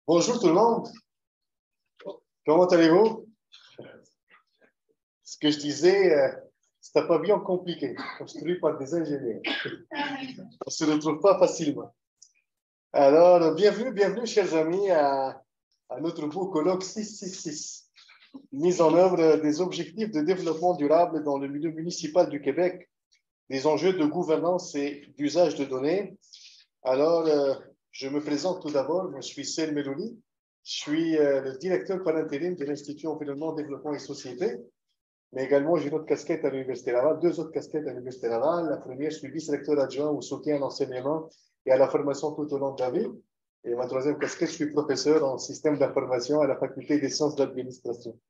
Bonjour tout le monde, comment allez-vous? Ce que je disais, c'était pas bien compliqué, construit par des ingénieurs. On ne se retrouve pas facilement. Alors, bienvenue chers amis à notre beau colloque 666, mise en œuvre des objectifs de développement durable dans le milieu municipal du Québec, des enjeux de gouvernance et d'usage de données. Alors, je me présente tout d'abord, je suis Sel Melouni, je suis le directeur par intérim de l'Institut Environnement, Développement et Société, mais également j'ai une autre casquette à l'Université Laval, deux autres casquettes à l'Université Laval. La première, je suis vice-recteur adjoint au soutien à l'enseignement et à la formation tout au long de la vie. Et ma troisième casquette, je suis professeur en système d'information à la Faculté des sciences d'administration.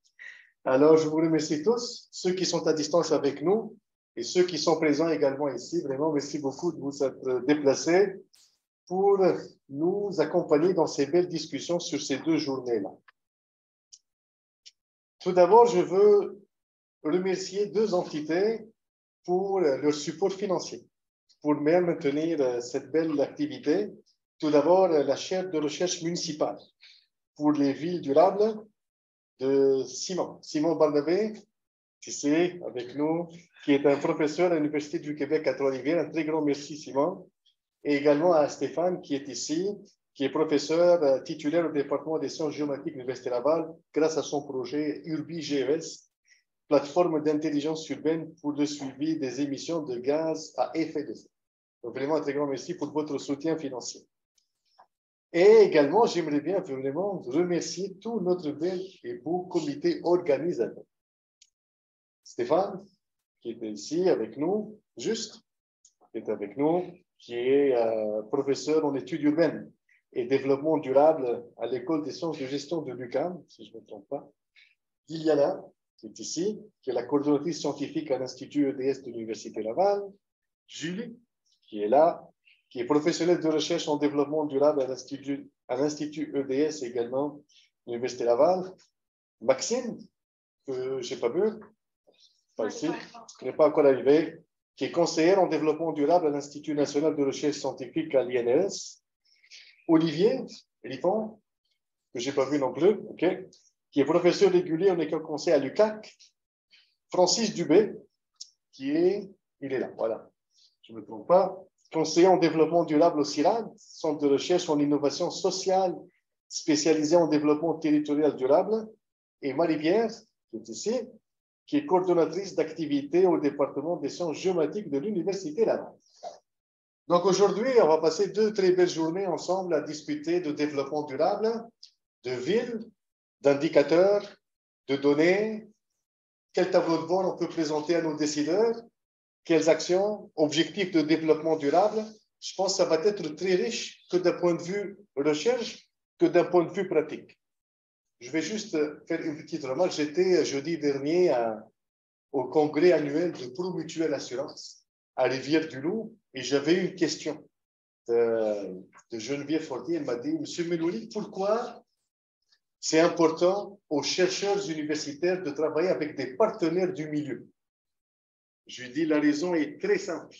Alors, je vous remercie tous, ceux qui sont à distance avec nous et ceux qui sont présents également ici. Vraiment, merci beaucoup de vous être déplacés pour nous accompagner dans ces belles discussions sur ces deux journées-là. Tout d'abord, je veux remercier deux entités pour leur support financier, pour même maintenir cette belle activité. Tout d'abord, la chaire de recherche municipale pour les villes durables de Simon Barnabé, ici avec nous, qui est un professeur à l'Université du Québec à Trois-Rivières. Un très grand merci, Simon. Et également à Stéphane, qui est ici, qui est professeur titulaire au département des sciences géomatiques de l'Université Laval, grâce à son projet URBI-GES, plateforme d'intelligence urbaine pour le suivi des émissions de gaz à effet de serre. Donc, vraiment, un très grand merci pour votre soutien financier. Et également, j'aimerais bien vraiment remercier tout notre bel et beau comité organisateur. Stéphane, qui est ici avec nous, juste, qui est avec nous, qui est professeur en études urbaines et développement durable à l'École des sciences de gestion de l'UQAM, si je ne me trompe pas. Liliana, qui est ici, qui est la coordonnatrice scientifique à l'Institut EDS de l'Université Laval. Julie, qui est là, qui est professionnelle de recherche en développement durable à l'Institut EDS également, l'Université Laval. Maxime, que je n'ai pas vu, pas ici, qui n'est pas encore arrivé, qui est conseillère en développement durable à l'Institut national de recherche scientifique à l'INRS. Olivier Lipon, que je n'ai pas vu non plus, okay, qui est professeur régulier en école conseil à l'UQAC. Francis Dubé, il est là, voilà, je ne me trompe pas, conseiller en développement durable au CIRAD, Centre de recherche en innovation sociale spécialisé en développement territorial durable, et Marie-Pierre, qui est ici, qui est coordonnatrice d'activités au département des sciences géomatiques de l'Université Laval. Donc aujourd'hui, on va passer deux très belles journées ensemble à discuter de développement durable, de villes, d'indicateurs, de données, quel tableau de bord on peut présenter à nos décideurs, quelles actions, objectifs de développement durable. Je pense que ça va être très riche que d'un point de vue recherche, que d'un point de vue pratique. Je vais juste faire une petite remarque. J'étais jeudi dernier au congrès annuel de ProMutuelle Assurance à Rivière-du-Loup et j'avais une question de Geneviève Fortier. Elle m'a dit, Monsieur Melouni, pourquoi c'est important aux chercheurs universitaires de travailler avec des partenaires du milieu? Je lui dis, la raison est très simple.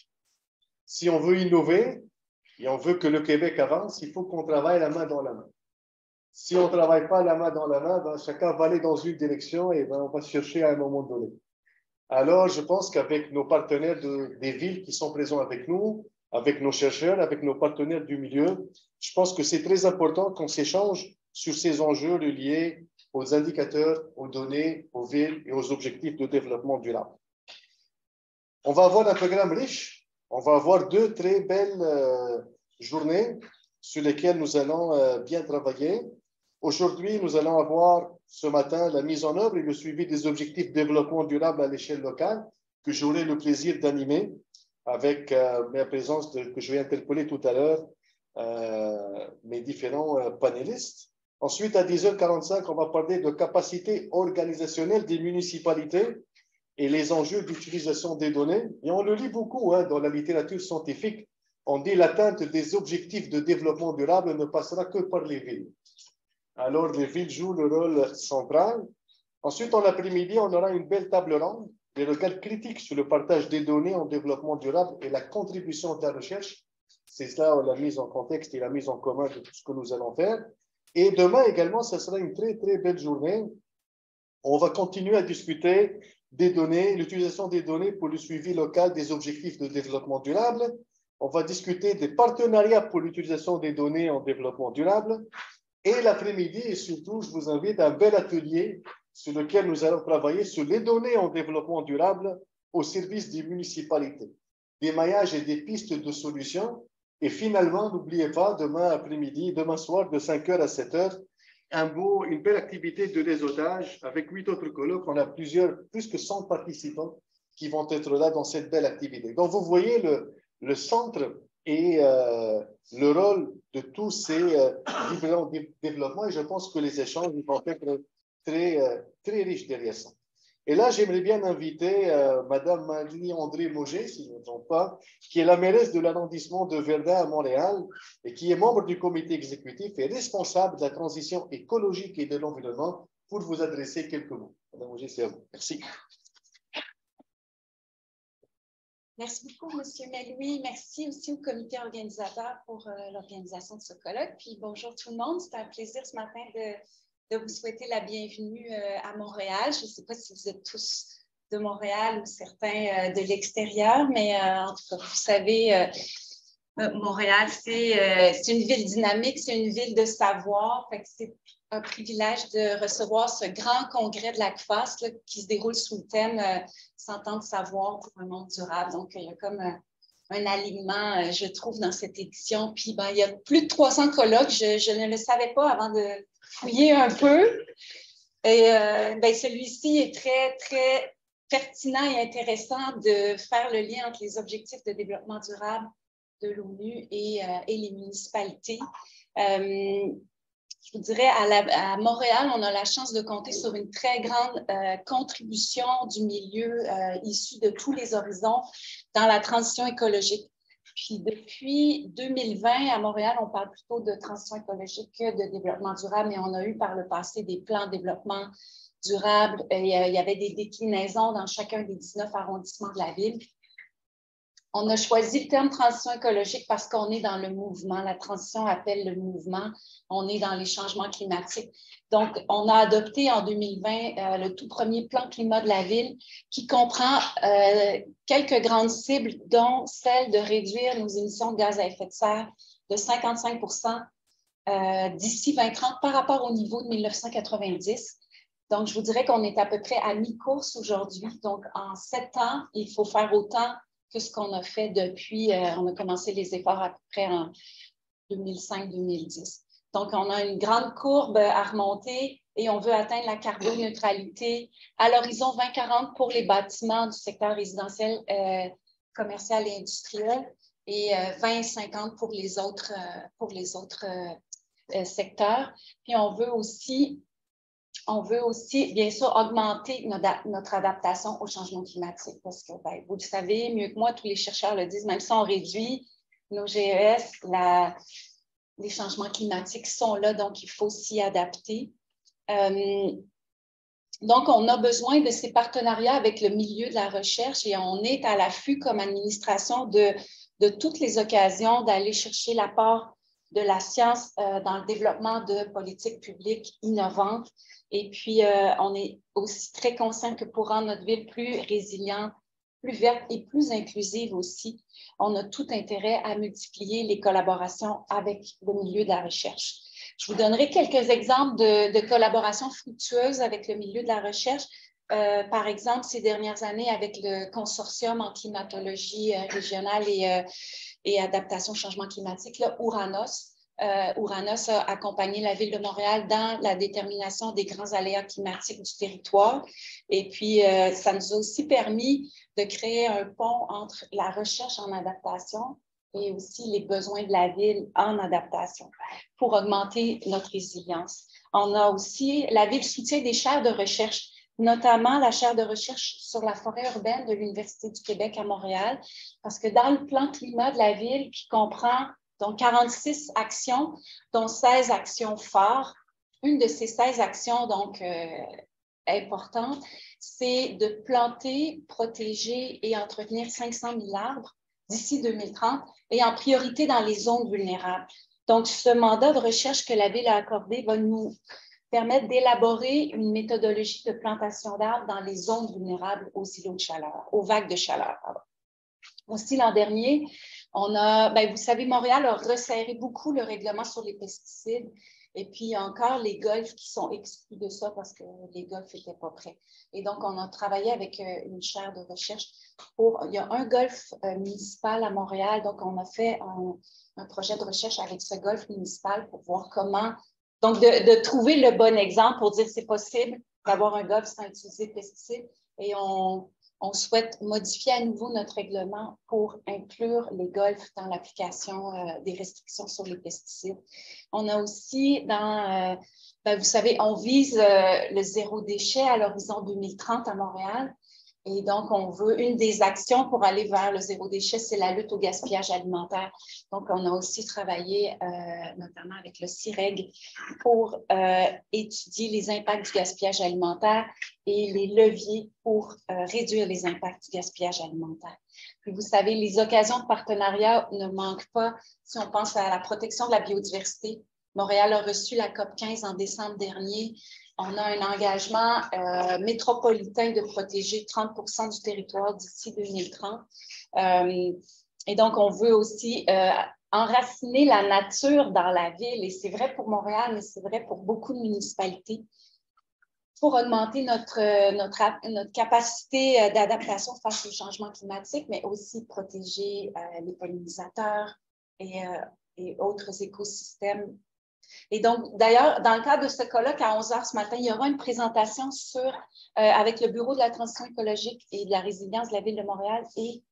Si on veut innover et on veut que le Québec avance, il faut qu'on travaille la main dans la main. Si on ne travaille pas la main dans la main, ben, chacun va aller dans une direction et ben, on va se chercher à un moment donné. Alors, je pense qu'avec nos partenaires des villes qui sont présents avec nous, avec nos chercheurs, avec nos partenaires du milieu, je pense que c'est très important qu'on s'échange sur ces enjeux liés aux indicateurs, aux données, aux villes et aux objectifs de développement durable. On va avoir un programme riche. On va avoir deux très belles journées sur lesquelles nous allons bien travailler. Aujourd'hui, nous allons avoir ce matin la mise en œuvre et le suivi des objectifs de développement durable à l'échelle locale que j'aurai le plaisir d'animer avec ma présence que je vais interpeller tout à l'heure, mes différents panélistes. Ensuite, à 10h45, on va parler de capacité organisationnelle des municipalités et les enjeux d'utilisation des données. Et on le lit beaucoup dans la littérature scientifique, on dit l'atteinte des objectifs de développement durable ne passera que par les villes. Alors, les villes jouent le rôle central. Ensuite, en après-midi, on aura une belle table ronde, des regards critiques sur le partage des données en développement durable et la contribution de la recherche. C'est cela la mise en contexte et la mise en commun de tout ce que nous allons faire. Et demain également, ce sera une très, très belle journée. On va continuer à discuter des données, l'utilisation des données pour le suivi local des objectifs de développement durable. On va discuter des partenariats pour l'utilisation des données en développement durable. Et l'après-midi, et surtout, je vous invite à un bel atelier sur lequel nous allons travailler sur les données en développement durable au service des municipalités, des maillages et des pistes de solutions. Et finalement, n'oubliez pas, demain après-midi, demain soir, de 5h à 7h, une belle activité de réseautage avec 8 autres colloques. On a plus que 100 participants qui vont être là dans cette belle activité. Donc, vous voyez le centre et le rôle de tous ces différents développements. Et je pense que les échanges vont être très riches derrière ça. Et là, j'aimerais bien inviter Madame Marie-André Mauger, si je ne me trompe pas, qui est la mairesse de l'arrondissement de Verdun à Montréal et qui est membre du comité exécutif et responsable de la transition écologique et de l'environnement, pour vous adresser quelques mots. Madame Mauger, c'est à vous. Merci. Merci beaucoup, M. Meloui. Merci aussi au comité organisateur pour l'organisation de ce colloque. Puis bonjour tout le monde. C'est un plaisir ce matin de vous souhaiter la bienvenue à Montréal. Je ne sais pas si vous êtes tous de Montréal ou certains de l'extérieur, mais en tout cas, vous savez, Montréal, c'est une ville dynamique, c'est une ville de savoir. C'est un privilège de recevoir ce grand congrès de l'ACFAS qui se déroule sous le thème S'entendre savoir pour un monde durable. Donc, il y a comme un alignement, je trouve, dans cette édition. Puis, il y a plus de 300 colloques. Je ne le savais pas avant de fouiller un peu. Et celui-ci est très, très pertinent et intéressant de faire le lien entre les objectifs de développement durable de l'ONU et les municipalités. Je vous dirais, à Montréal, on a la chance de compter sur une très grande contribution du milieu issu de tous les horizons dans la transition écologique. Puis depuis 2020, à Montréal, on parle plutôt de transition écologique que de développement durable, mais on a eu par le passé des plans de développement durable. Il y avait des déclinaisons dans chacun des 19 arrondissements de la ville. On a choisi le terme transition écologique parce qu'on est dans le mouvement. La transition appelle le mouvement. On est dans les changements climatiques. Donc, on a adopté en 2020 le tout premier plan climat de la ville qui comprend quelques grandes cibles, dont celle de réduire nos émissions de gaz à effet de serre de 55 d'ici 2030 par rapport au niveau de 1990. Donc, je vous dirais qu'on est à peu près à mi-course aujourd'hui. Donc, en 7 ans, il faut faire autant que ce qu'on a fait depuis, on a commencé les efforts à peu près en 2005-2010. Donc, on a une grande courbe à remonter et on veut atteindre la carboneutralité à l'horizon 2040 pour les bâtiments du secteur résidentiel, commercial et industriel et 2050 pour les autres secteurs. Puis, on veut aussi, bien sûr, augmenter notre adaptation au changement climatique parce que, vous le savez mieux que moi, tous les chercheurs le disent, même si on réduit nos GES, les changements climatiques sont là, donc il faut s'y adapter. Donc, on a besoin de ces partenariats avec le milieu de la recherche et on est à l'affût comme administration de toutes les occasions d'aller chercher l'apport de la science dans le développement de politiques publiques innovantes. Et puis, on est aussi très conscient que pour rendre notre ville plus résiliente, plus verte et plus inclusive aussi, on a tout intérêt à multiplier les collaborations avec le milieu de la recherche. Je vous donnerai quelques exemples de collaborations fructueuses avec le milieu de la recherche. Par exemple, ces dernières années, avec le consortium en climatologie régionale et adaptation au changement climatique, là, Ouranos. Ouranos a accompagné la Ville de Montréal dans la détermination des grands aléas climatiques du territoire. Et puis, ça nous a aussi permis de créer un pont entre la recherche en adaptation et aussi les besoins de la ville en adaptation pour augmenter notre résilience. On a aussi, la Ville soutient des chaires de recherche notamment la chaire de recherche sur la forêt urbaine de l'Université du Québec à Montréal, parce que dans le plan climat de la ville, qui comprend donc 46 actions, dont 16 actions phares, une de ces 16 actions donc importantes, c'est de planter, protéger et entretenir 500 000 arbres d'ici 2030 et en priorité dans les zones vulnérables. Donc, ce mandat de recherche que la Ville a accordé va nous permettre d'élaborer une méthodologie de plantation d'arbres dans les zones vulnérables aux îlots de chaleur, aux vagues de chaleur. Pardon. Aussi, l'an dernier, on a, vous savez, Montréal a resserré beaucoup le règlement sur les pesticides. Et puis, il y a encore les golfs qui sont exclus de ça parce que les golfs n'étaient pas prêts. Et donc, on a travaillé avec une chaire de recherche il y a un golf municipal à Montréal. Donc, on a fait un projet de recherche avec ce golf municipal pour voir comment, donc de trouver le bon exemple pour dire c'est possible d'avoir un golf sans utiliser de pesticides. Et on souhaite modifier à nouveau notre règlement pour inclure les golfs dans l'application des restrictions sur les pesticides. On a aussi vous savez, on vise le zéro déchet à l'horizon 2030 à Montréal. Et donc, on veut, une des actions pour aller vers le zéro déchet, c'est la lutte au gaspillage alimentaire. Donc, on a aussi travaillé notamment avec le CIREG pour étudier les impacts du gaspillage alimentaire et les leviers pour réduire les impacts du gaspillage alimentaire. Puis, vous savez, les occasions de partenariat ne manquent pas si on pense à la protection de la biodiversité. Montréal a reçu la COP 15 en décembre dernier. On a un engagement métropolitain de protéger 30% du territoire d'ici 2030. Et donc, on veut aussi enraciner la nature dans la ville. Et c'est vrai pour Montréal, mais c'est vrai pour beaucoup de municipalités. Pour augmenter notre capacité d'adaptation face au changement climatique, mais aussi protéger les pollinisateurs et autres écosystèmes. Et donc, d'ailleurs, dans le cadre de ce colloque, à 11 h ce matin, il y aura une présentation avec le Bureau de la transition écologique et de la résilience de la Ville de Montréal et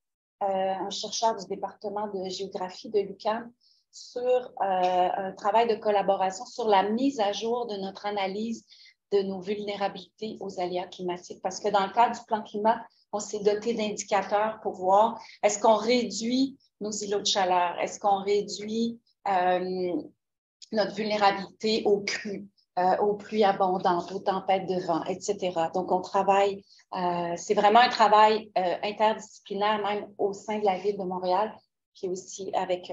un chercheur du département de géographie de l'UQAM sur un travail de collaboration sur la mise à jour de notre analyse de nos vulnérabilités aux aléas climatiques. Parce que dans le cadre du plan climat, on s'est doté d'indicateurs pour voir est-ce qu'on réduit nos îlots de chaleur, est-ce qu'on réduit notre vulnérabilité aux crues, aux pluies abondantes, aux tempêtes de vent, etc. Donc, on travaille, c'est vraiment un travail interdisciplinaire, même au sein de la Ville de Montréal, puis aussi avec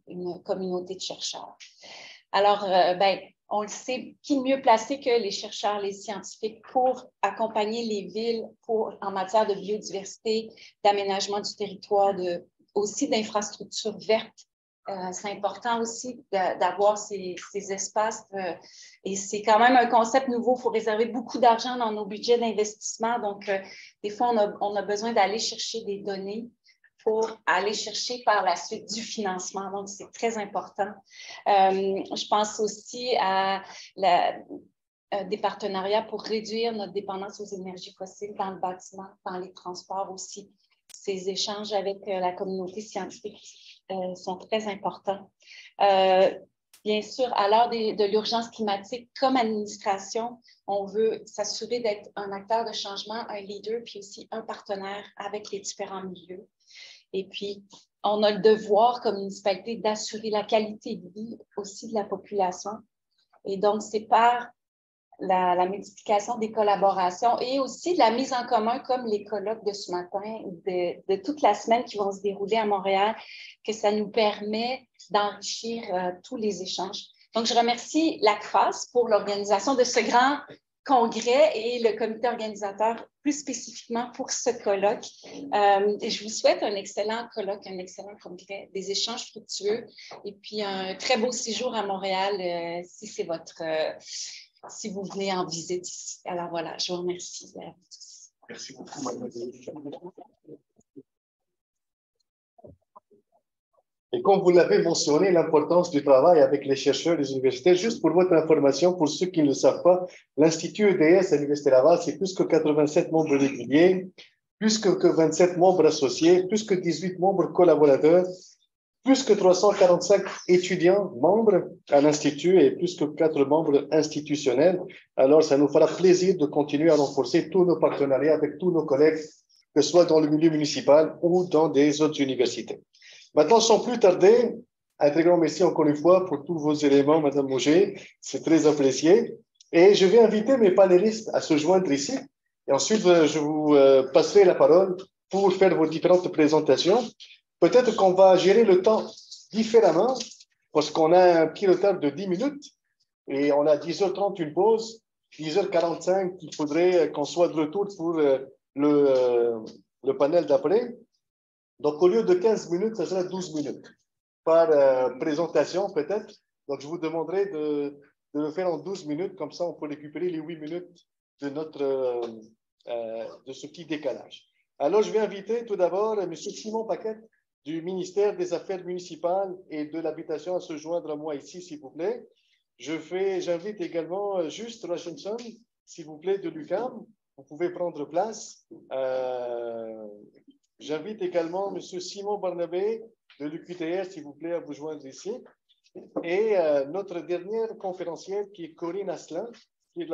une communauté de chercheurs. Alors, on le sait, qui mieux placé que les chercheurs, les scientifiques pour accompagner les villes en matière de biodiversité, d'aménagement du territoire, aussi d'infrastructures vertes. C'est important aussi d'avoir ces espaces et c'est quand même un concept nouveau. Il faut réserver beaucoup d'argent dans nos budgets d'investissement. Donc, des fois, on a besoin d'aller chercher des données pour aller chercher par la suite du financement. Donc, c'est très important. Je pense aussi à des partenariats pour réduire notre dépendance aux énergies fossiles dans le bâtiment, dans les transports aussi. Ces échanges avec la communauté scientifique sont très importants. Bien sûr, à l'heure de l'urgence climatique, comme administration, on veut s'assurer d'être un acteur de changement, un leader, puis aussi un partenaire avec les différents milieux. Et puis, on a le devoir comme municipalité d'assurer la qualité de vie aussi de la population. Et donc, c'est par la multiplication des collaborations et aussi de la mise en commun, comme les colloques de ce matin, de toute la semaine qui vont se dérouler à Montréal, que ça nous permet d'enrichir tous les échanges. Donc, je remercie l'ACFAS pour l'organisation de ce grand congrès et le comité organisateur plus spécifiquement pour ce colloque. Je vous souhaite un excellent colloque, un excellent congrès, des échanges fructueux et puis un très beau séjour à Montréal si c'est si vous venez en visite ici. Alors voilà, je vous remercie à vous tous. Merci beaucoup, mademoiselle. Et comme vous l'avez mentionné, l'importance du travail avec les chercheurs des universités, juste pour votre information, pour ceux qui ne le savent pas, l'Institut EDS à l'Université Laval, c'est plus que 87 membres réguliers, plus que 27 membres associés, plus que 18 membres collaborateurs. plus que 345 étudiants membres à l'Institut et plus que 4 membres institutionnels. Alors, ça nous fera plaisir de continuer à renforcer tous nos partenariats avec tous nos collègues, que ce soit dans le milieu municipal ou dans des autres universités. Maintenant, sans plus tarder, un très grand merci encore une fois pour tous vos éléments, Madame Mauger. C'est très apprécié. Et je vais inviter mes panélistes à se joindre ici. Et ensuite, je vous passerai la parole pour faire vos différentes présentations. Peut-être qu'on va gérer le temps différemment parce qu'on a un petit retard de 10 minutes et on a 10h30 une pause, 10h45, il faudrait qu'on soit de retour pour le panel d'après. Donc, au lieu de 15 minutes, ça sera 12 minutes par présentation peut-être. Donc, je vous demanderai de le faire en 12 minutes, comme ça on peut récupérer les 8 minutes de, de ce petit décalage. Alors, je vais inviter tout d'abord M. Simon Paquette du ministère des Affaires municipales et de l'Habitation à se joindre à moi ici, s'il vous plaît. J'invite également Juste Rachenson, s'il vous plaît, de l'UQAM. Vous pouvez prendre place. J'invite également M. Simon Barnabé de l'UQTR, s'il vous plaît, à vous joindre ici. Et notre dernière conférencière, qui est Corinne Asselin, qui est de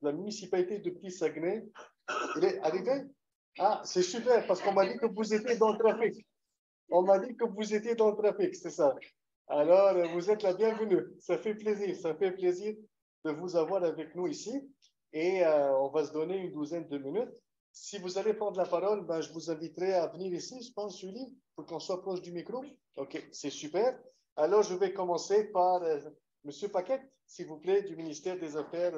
la municipalité de Petit-Saguenay. Elle est arrivée? Ah, c'est super, parce qu'on m'a dit que vous étiez dans le trafic. On m'a dit que vous étiez dans le trafic, c'est ça. Alors, vous êtes la bienvenue. Ça fait plaisir de vous avoir avec nous ici. Et on va se donner une douzaine de minutes. Si vous allez prendre la parole, ben, je vous inviterai à venir ici, je pense, Julie, pour qu'on soit proche du micro. OK, c'est super. Alors, je vais commencer par M. Paquette, s'il vous plaît, du ministère des Affaires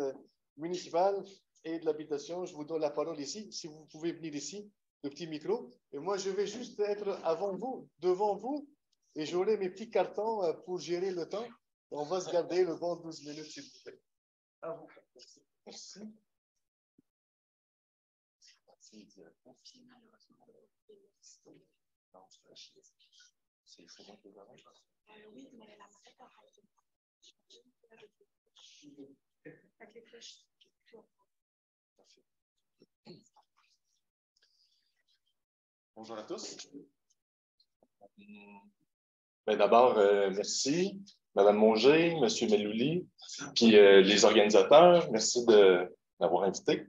municipales et de l'Habitation. Je vous donne la parole ici. Si vous pouvez venir ici, le petit micro. Et moi, je vais juste être avant vous, devant vous, et j'aurai mes petits cartons pour gérer le temps. On va se garder le bon 12 minutes, s'il vous plaît. À vous. Merci. Oui, mais la Bonjour à tous. D'abord, merci, Mme Mauger, M. Melouli, puis les organisateurs, merci de m'avoir invité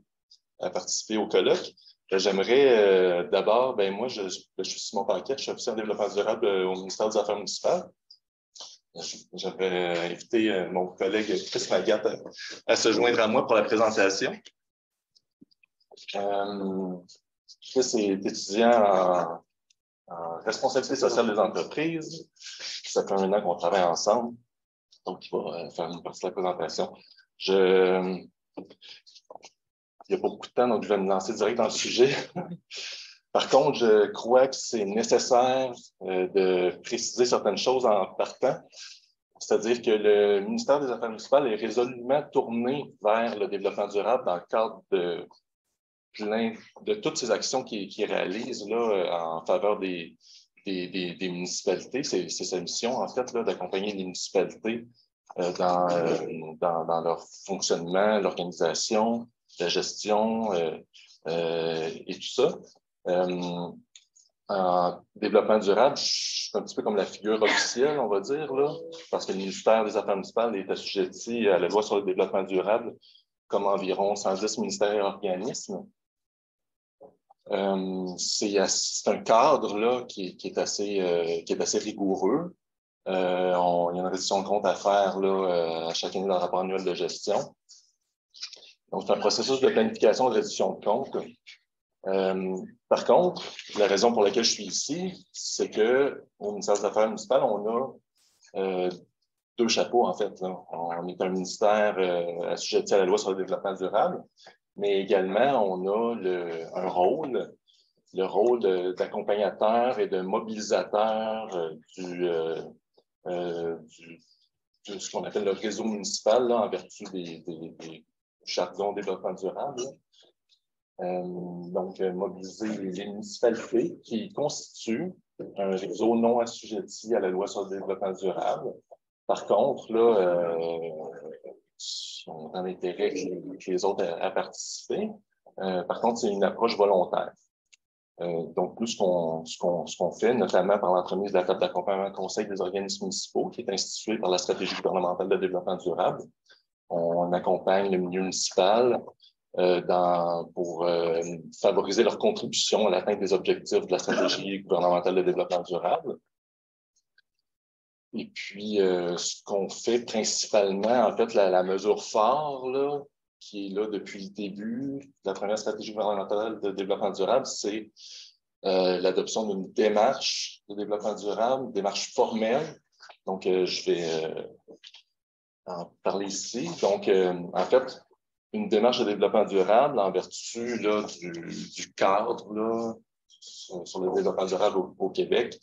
à participer au colloque. J'aimerais d'abord, moi, je suis Simon Paquette, je suis officier en développement durable au ministère des Affaires municipales. J'avais invité mon collègue Chris Magat à se joindre à moi pour la présentation. Chris est étudiant en responsabilité sociale des entreprises. Ça fait 1 an qu'on travaille ensemble. Donc, il va faire une partie de la présentation. Il n'y a pas beaucoup de temps, donc je vais me lancer direct dans le sujet. Par contre, je crois que c'est nécessaire de préciser certaines choses en partant. C'est-à-dire que le ministère des Affaires municipales est résolument tourné vers le développement durable dans le cadre de toutes ces actions qu'il réalise là, en faveur des municipalités. C'est sa mission, en fait, d'accompagner les municipalités dans leur fonctionnement, l'organisation, la gestion et tout ça. En développement durable, je suis un petit peu comme la figure officielle, on va dire, là, parce que le ministère des Affaires municipales est assujetti à la loi sur le développement durable, comme environ 110 ministères et organismes. C'est un cadre là, qui est assez rigoureux. Il y a une reddition de compte à faire là, à chaque année dans le rapport annuel de gestion. Donc, c'est un processus de planification et de reddition de compte. Par contre, la raison pour laquelle je suis ici, c'est qu'au ministère des Affaires municipales, on a 2 chapeaux, en fait. Là. On est un ministère assujetti à la loi sur le développement durable, mais également, on a un rôle, le rôle d'accompagnateur et de mobilisateur de ce qu'on appelle le réseau municipal, là, en vertu des jargons développement durable. Donc, mobiliser les municipalités qui constituent un réseau non assujetti à la loi sur le développement durable. Par contre, là, on a intérêt que les autres à participer. Par contre, c'est une approche volontaire. Donc, nous, ce qu'on fait, notamment par l'entremise de la table d'accompagnement conseil des organismes municipaux, qui est instituée par la stratégie gouvernementale de développement durable, on accompagne le milieu municipal pour favoriser leur contribution à l'atteinte des objectifs de la stratégie gouvernementale de développement durable. Et puis, ce qu'on fait principalement, en fait, la mesure phare, là, qui est là depuis le début de la première stratégie gouvernementale de développement durable, c'est l'adoption d'une démarche de développement durable, une démarche formelle. Donc, je vais en parler ici. Donc, en fait, une démarche de développement durable en vertu là, du cadre là, sur le développement durable au Québec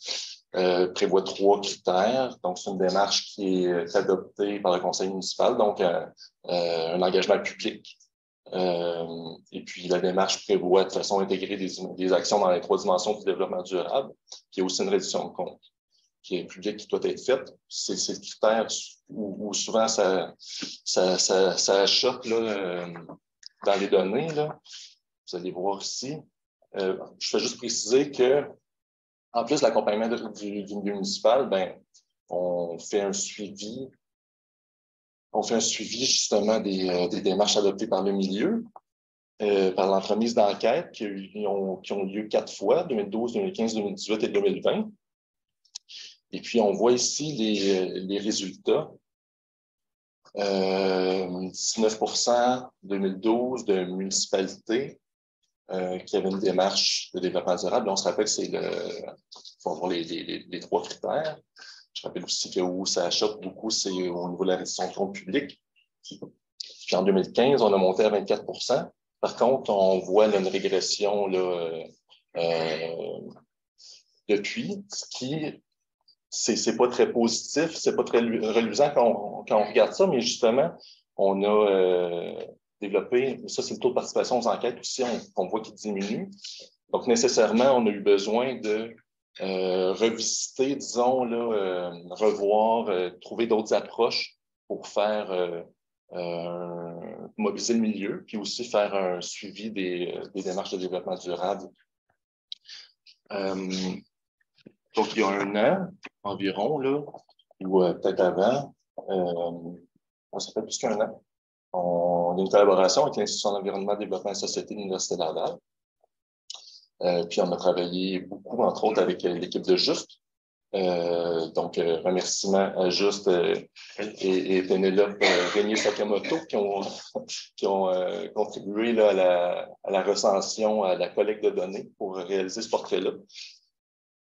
prévoit 3 critères. Donc, c'est une démarche qui est adoptée par le conseil municipal, donc un engagement public. Et puis, la démarche prévoit de façon intégrée des actions dans les 3 dimensions du développement durable, qui est aussi une réduction de compte qui est publique, qui doit être faite. C'est le critère où souvent ça achoppe là, dans les données. Là. Vous allez voir ici. Je vais juste préciser que, en plus de l'accompagnement du milieu municipal, ben, on fait un suivi justement des démarches adoptées par le milieu, par l'entremise d'enquêtes qui ont lieu 4 fois, 2012, 2015, 2018 et 2020. Et puis, on voit ici les résultats. 19% 2012 de municipalités qui avaient une démarche de développement durable. On se rappelle que c'est il faut avoir les 3 critères. Je rappelle aussi que où ça achoppe beaucoup, c'est au niveau de la réduction de compte public. Puis en 2015, on a monté à 24%. Par contre, on voit là, une régression là, depuis, ce qui c'est pas très positif, c'est pas très reluisant quand on regarde ça, mais justement, on a développé, ça c'est le taux de participation aux enquêtes aussi, on voit qu'il diminue. Donc nécessairement, on a eu besoin de revisiter, disons, là, revoir, trouver d'autres approches pour faire mobiliser le milieu, puis aussi faire un suivi des démarches de développement durable. Donc, il y a 1 an environ, là, ou peut-être avant, ça fait plus qu'1 an, on a une collaboration avec l'Institution d'environnement, développement et société de l'Université Laval. Puis, on a travaillé beaucoup, entre autres, avec l'équipe de Juste. Donc, remerciements à Juste et Pénélope Régnier-Sakamoto qui ont contribué là, à la recension, à la collecte de données pour réaliser ce portrait-là.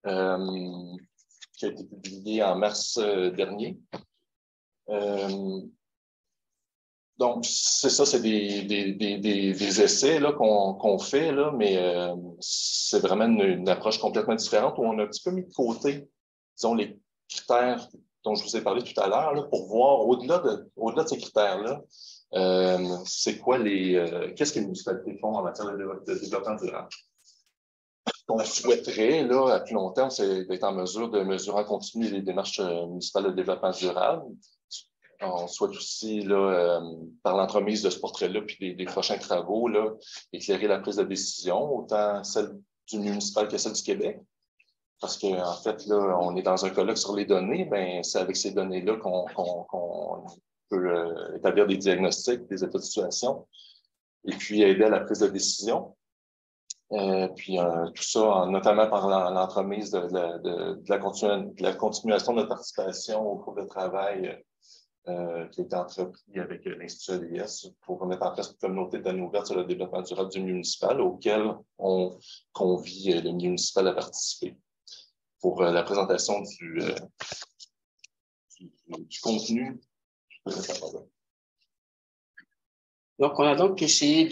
Qui a été publié en mars dernier. Donc, c'est ça, c'est des essais là, qu'on fait, là, mais c'est vraiment une approche complètement différente où on a un petit peu mis de côté, disons, les critères dont je vous ai parlé tout à l'heure, pour voir au-delà de ces critères-là, c'est quoi qu'est-ce que les municipalités font en matière de développement durable. On souhaiterait, là, à plus long terme, c'est d'être en mesure de mesurer en continu les démarches municipales de développement durable. On souhaite aussi, là, par l'entremise de ce portrait-là, puis des prochains travaux, là, éclairer la prise de décision, autant celle du municipal que celle du Québec. Parce qu'en fait, là, on est dans un colloque sur les données, ben, c'est avec ces données-là qu'on peut établir des diagnostics, des états de situation, et puis aider à la prise de décision. Puis tout ça, notamment par l'entremise de la continuation de notre participation au groupe de travail qui a été entrepris avec l'Institut ADS pour mettre en place une communauté de données ouvertes sur le développement durable du milieu municipal auquel on convie le milieu municipal à participer. Pour la présentation du contenu, donc, on a donc essayé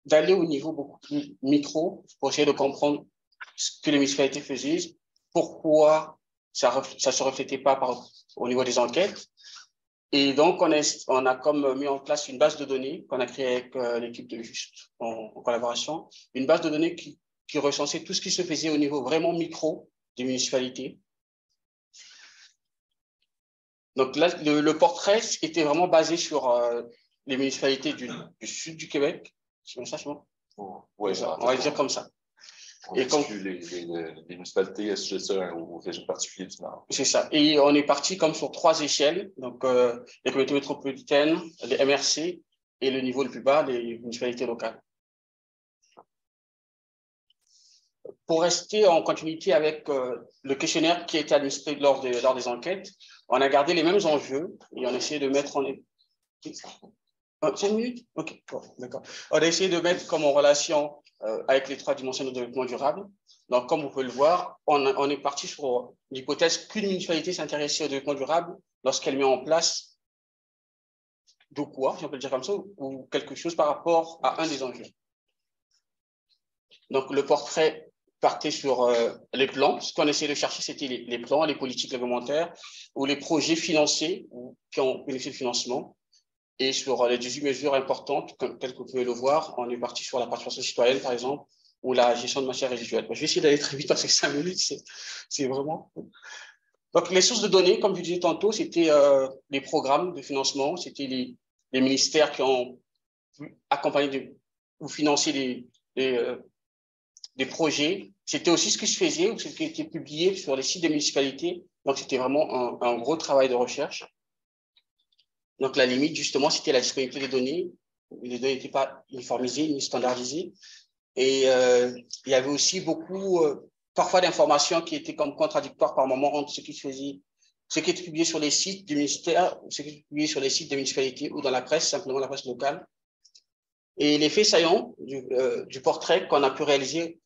d'aller au niveau beaucoup plus micro pour essayer de comprendre ce que les municipalités faisaient, pourquoi ça se reflétait pas au niveau des enquêtes. Et donc, on a comme mis en place une base de données qu'on a créée avec l'équipe de Juste en collaboration, une base de données qui recensait tout ce qui se faisait au niveau vraiment micro des municipalités. Donc là, le portrait était vraiment basé sur les municipalités du sud du Québec. C'est comme ça, c'est bon? Oui, on va dire comme ça. Et comme les municipalités assujetties au régime particulier du Nord. C'est ça. Et on est parti comme sur 3 échelles. Donc, les communautés métropolitaines, les MRC et le niveau le plus bas, les municipalités locales. Pour rester en continuité avec le questionnaire qui a été administré lors des enquêtes, on a gardé les mêmes enjeux et on a essayé de mettre en... 5 minutes? OK, bon, d'accord. On a essayé de mettre comme en relation avec les 3 dimensions de développement durable. Donc, comme vous pouvez le voir, on est parti sur l'hypothèse qu'une municipalité s'intéressait au développement durable lorsqu'elle met en place de quoi, si on peut le dire comme ça, ou quelque chose par rapport à un des enjeux. Donc, le portrait partait sur les plans. Ce qu'on essayait de chercher, c'était les plans, les politiques réglementaires ou les projets financés ou qui ont bénéficié de financement. Et sur les 18 mesures importantes, telles que vous pouvez le voir, on est parti sur la participation citoyenne, par exemple, ou la gestion de matières résiduelles. Je vais essayer d'aller très vite parce que 5 minutes, c'est vraiment... Donc, les sources de données, comme je disais tantôt, c'était les programmes de financement, c'était les ministères qui ont accompagné ou financé des projets. C'était aussi ce qui se faisait ou ce qui était publié sur les sites des municipalités. Donc, c'était vraiment un gros travail de recherche. Donc, la limite, justement, c'était la disponibilité des données. Les données n'étaient pas uniformisées ni standardisées. Et il y avait aussi beaucoup, parfois, d'informations qui étaient comme contradictoires par moment entre ce qui se faisait, ce qui était publié sur les sites du ministère, ou ce qui était publié sur les sites des municipalités ou dans la presse, simplement la presse locale. Et les faits saillants du portrait qu'on a pu réaliser,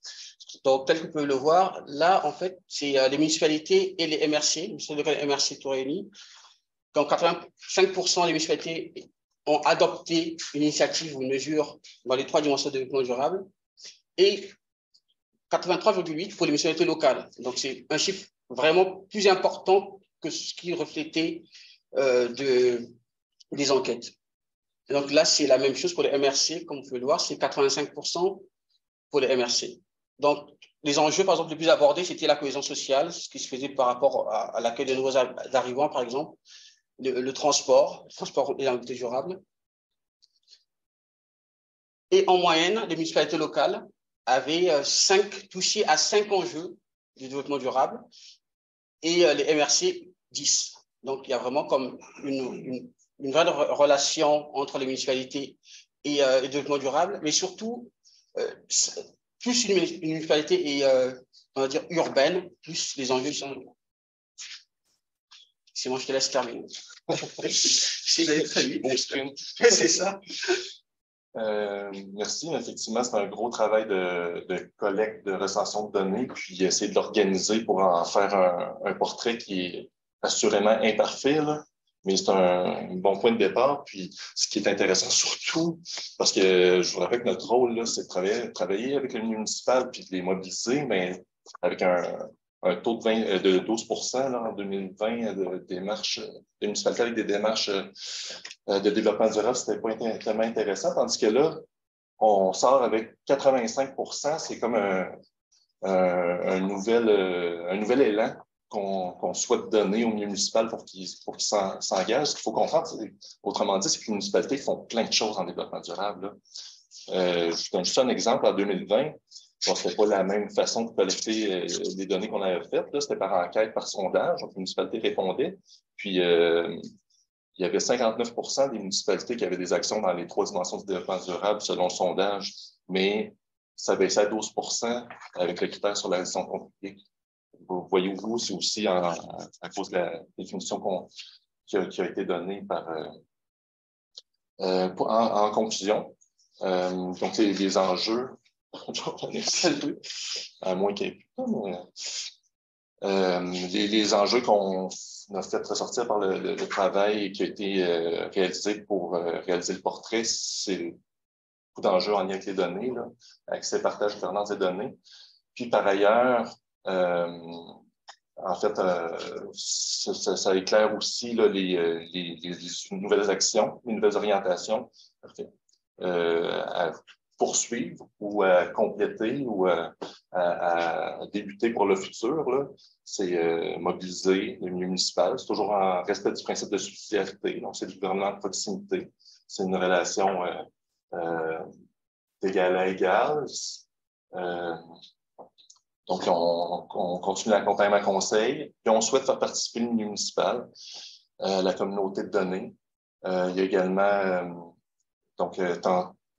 donc, tel que vous pouvez le voir, là, en fait, c'est les municipalités et les MRC, les municipalités locales et MRC tout réunis. Donc, 85% des municipalités ont adopté une initiative ou une mesure dans les 3 dimensions de développement durable et 83,8% pour les municipalités locales. Donc, c'est un chiffre vraiment plus important que ce qui reflétait des enquêtes. Et donc là, c'est la même chose pour les MRC, comme vous pouvez le voir, c'est 85% pour les MRC. Donc, les enjeux, par exemple, les plus abordés, c'était la cohésion sociale, ce qui se faisait par rapport à l'accueil de nouveaux arrivants, par exemple, le transport et la mobilité durable. Et en moyenne, les municipalités locales avaient touché à 5 enjeux du développement durable et les MRC 10. Donc, il y a vraiment comme une vraie relation entre les municipalités et le développement durable, mais surtout, plus une municipalité est, on va dire, urbaine, plus les enjeux sont... C'est moi, je te laisse terminer. C'est très vite. C'est ça. Merci. Effectivement, c'est un gros travail de collecte, de recension de données, puis essayer de l'organiser pour en faire un portrait qui est assurément imparfait, là, mais c'est un bon point de départ. Puis, ce qui est intéressant surtout, parce que je vous rappelle que notre rôle, là, c'est de travailler avec le municipal puis de les mobiliser, mais avec un taux de 12% là, en 2020 de démarches, des municipalités avec des démarches de développement durable, c'était pas tellement intéressant, tandis que là, on sort avec 85%, c'est comme un nouvel élan qu'on souhaite donner au milieu municipal pour qu'il s'engage. Ce qu'il faut comprendre, autrement dit, c'est que les municipalités font plein de choses en développement durable. Je donne juste un exemple, en 2020, bon, c'était pas la même façon de collecter les données qu'on avait faites. C'était par enquête, par sondage. Donc, les municipalités répondaient. Puis, il y avait 59% des municipalités qui avaient des actions dans les 3 dimensions du développement durable selon le sondage, mais ça baissait à 12% avec le critère sur la gestion de compte public. Vous voyez, vous, c'est aussi à cause de la définition qui a été donnée en conclusion. Donc, les enjeux, à moins qu'il y ait plus de temps, les enjeux qu'on a fait ressortir par le travail qui a été réalisé pour réaliser le portrait, c'est beaucoup d'enjeux en lien avec les données, là, accès, partage, gouvernance des données. Puis par ailleurs, en fait, ça éclaire aussi là, les nouvelles actions, les nouvelles orientations à poursuivre ou à compléter ou à débuter pour le futur. Là. C'est mobiliser le milieu municipal. C'est toujours en respect du principe de subsidiarité. Donc, c'est du gouvernement de proximité. C'est une relation d'égal à égal. Donc, on continue l'accompagnement conseil, puis on souhaite faire participer le milieu municipal, la communauté de données. Il y a également,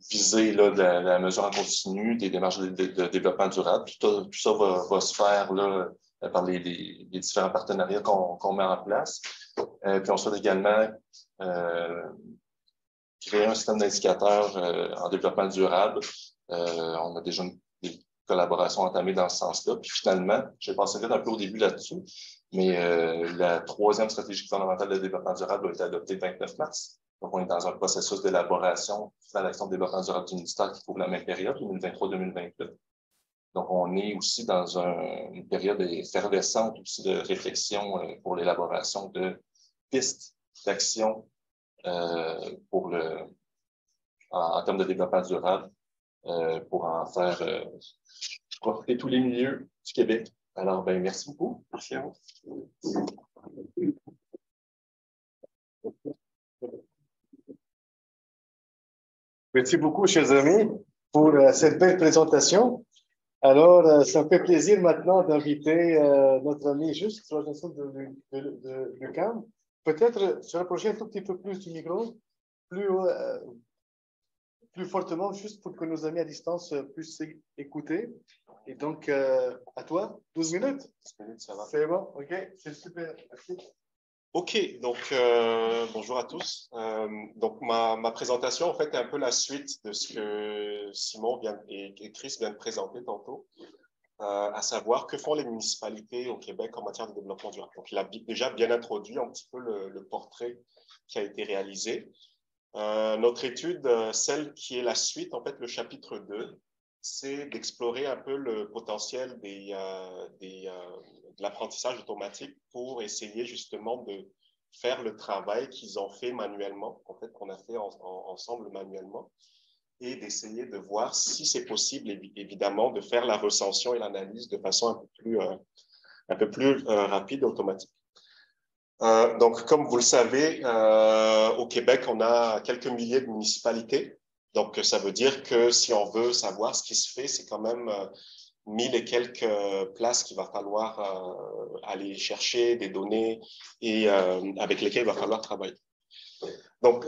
viser là, de la mesure en continu, des démarches de développement durable. Tout ça va se faire là, par les différents partenariats qu'on met en place. Puis on souhaite également créer un système d'indicateurs en développement durable. On a déjà des collaborations entamées dans ce sens-là. Puis finalement, je vais passer un peu au début là-dessus, mais la 3e stratégie gouvernementale de développement durable a été adoptée le 29 mars. Donc, on est dans un processus d'élaboration dans l'action de développement durable du ministère qui couvre la même période, 2023-2028. Donc, on est aussi dans une période effervescente aussi de réflexion pour l'élaboration de pistes d'action en termes de développement durable pour en faire profiter tous les milieux du Québec. Alors, ben, merci beaucoup. Merci à vous. Merci beaucoup, chers amis, pour cette belle présentation. Alors, ça me fait plaisir maintenant d'inviter notre ami Juste sur la chanson de Lucam. Peut-être se rapprocher un tout petit peu plus du micro, plus fortement, juste pour que nos amis à distance puissent écouter. Et donc, à toi, 12 minutes. 12 minutes, ça va. C'est bon, OK, c'est super. Merci. OK, donc bonjour à tous. Donc ma présentation en fait est un peu la suite de ce que Simon et Chris viennent de présenter tantôt, à savoir que font les municipalités au Québec en matière de développement durable. Donc il a déjà bien introduit un petit peu le portrait qui a été réalisé. Notre étude, celle qui est la suite, en fait le chapitre 2, c'est d'explorer un peu le potentiel de l'apprentissage automatique pour essayer justement de faire le travail qu'ils ont fait manuellement, en fait, qu'on a fait ensemble manuellement, et d'essayer de voir si c'est possible, évidemment, de faire la recension et l'analyse de façon un peu plus rapide et automatique. Donc, comme vous le savez, au Québec, on a quelques milliers de municipalités. Donc, ça veut dire que si on veut savoir ce qui se fait, c'est quand même 1000 et quelques places qu'il va falloir aller chercher, des données et avec lesquelles il va falloir travailler. Donc,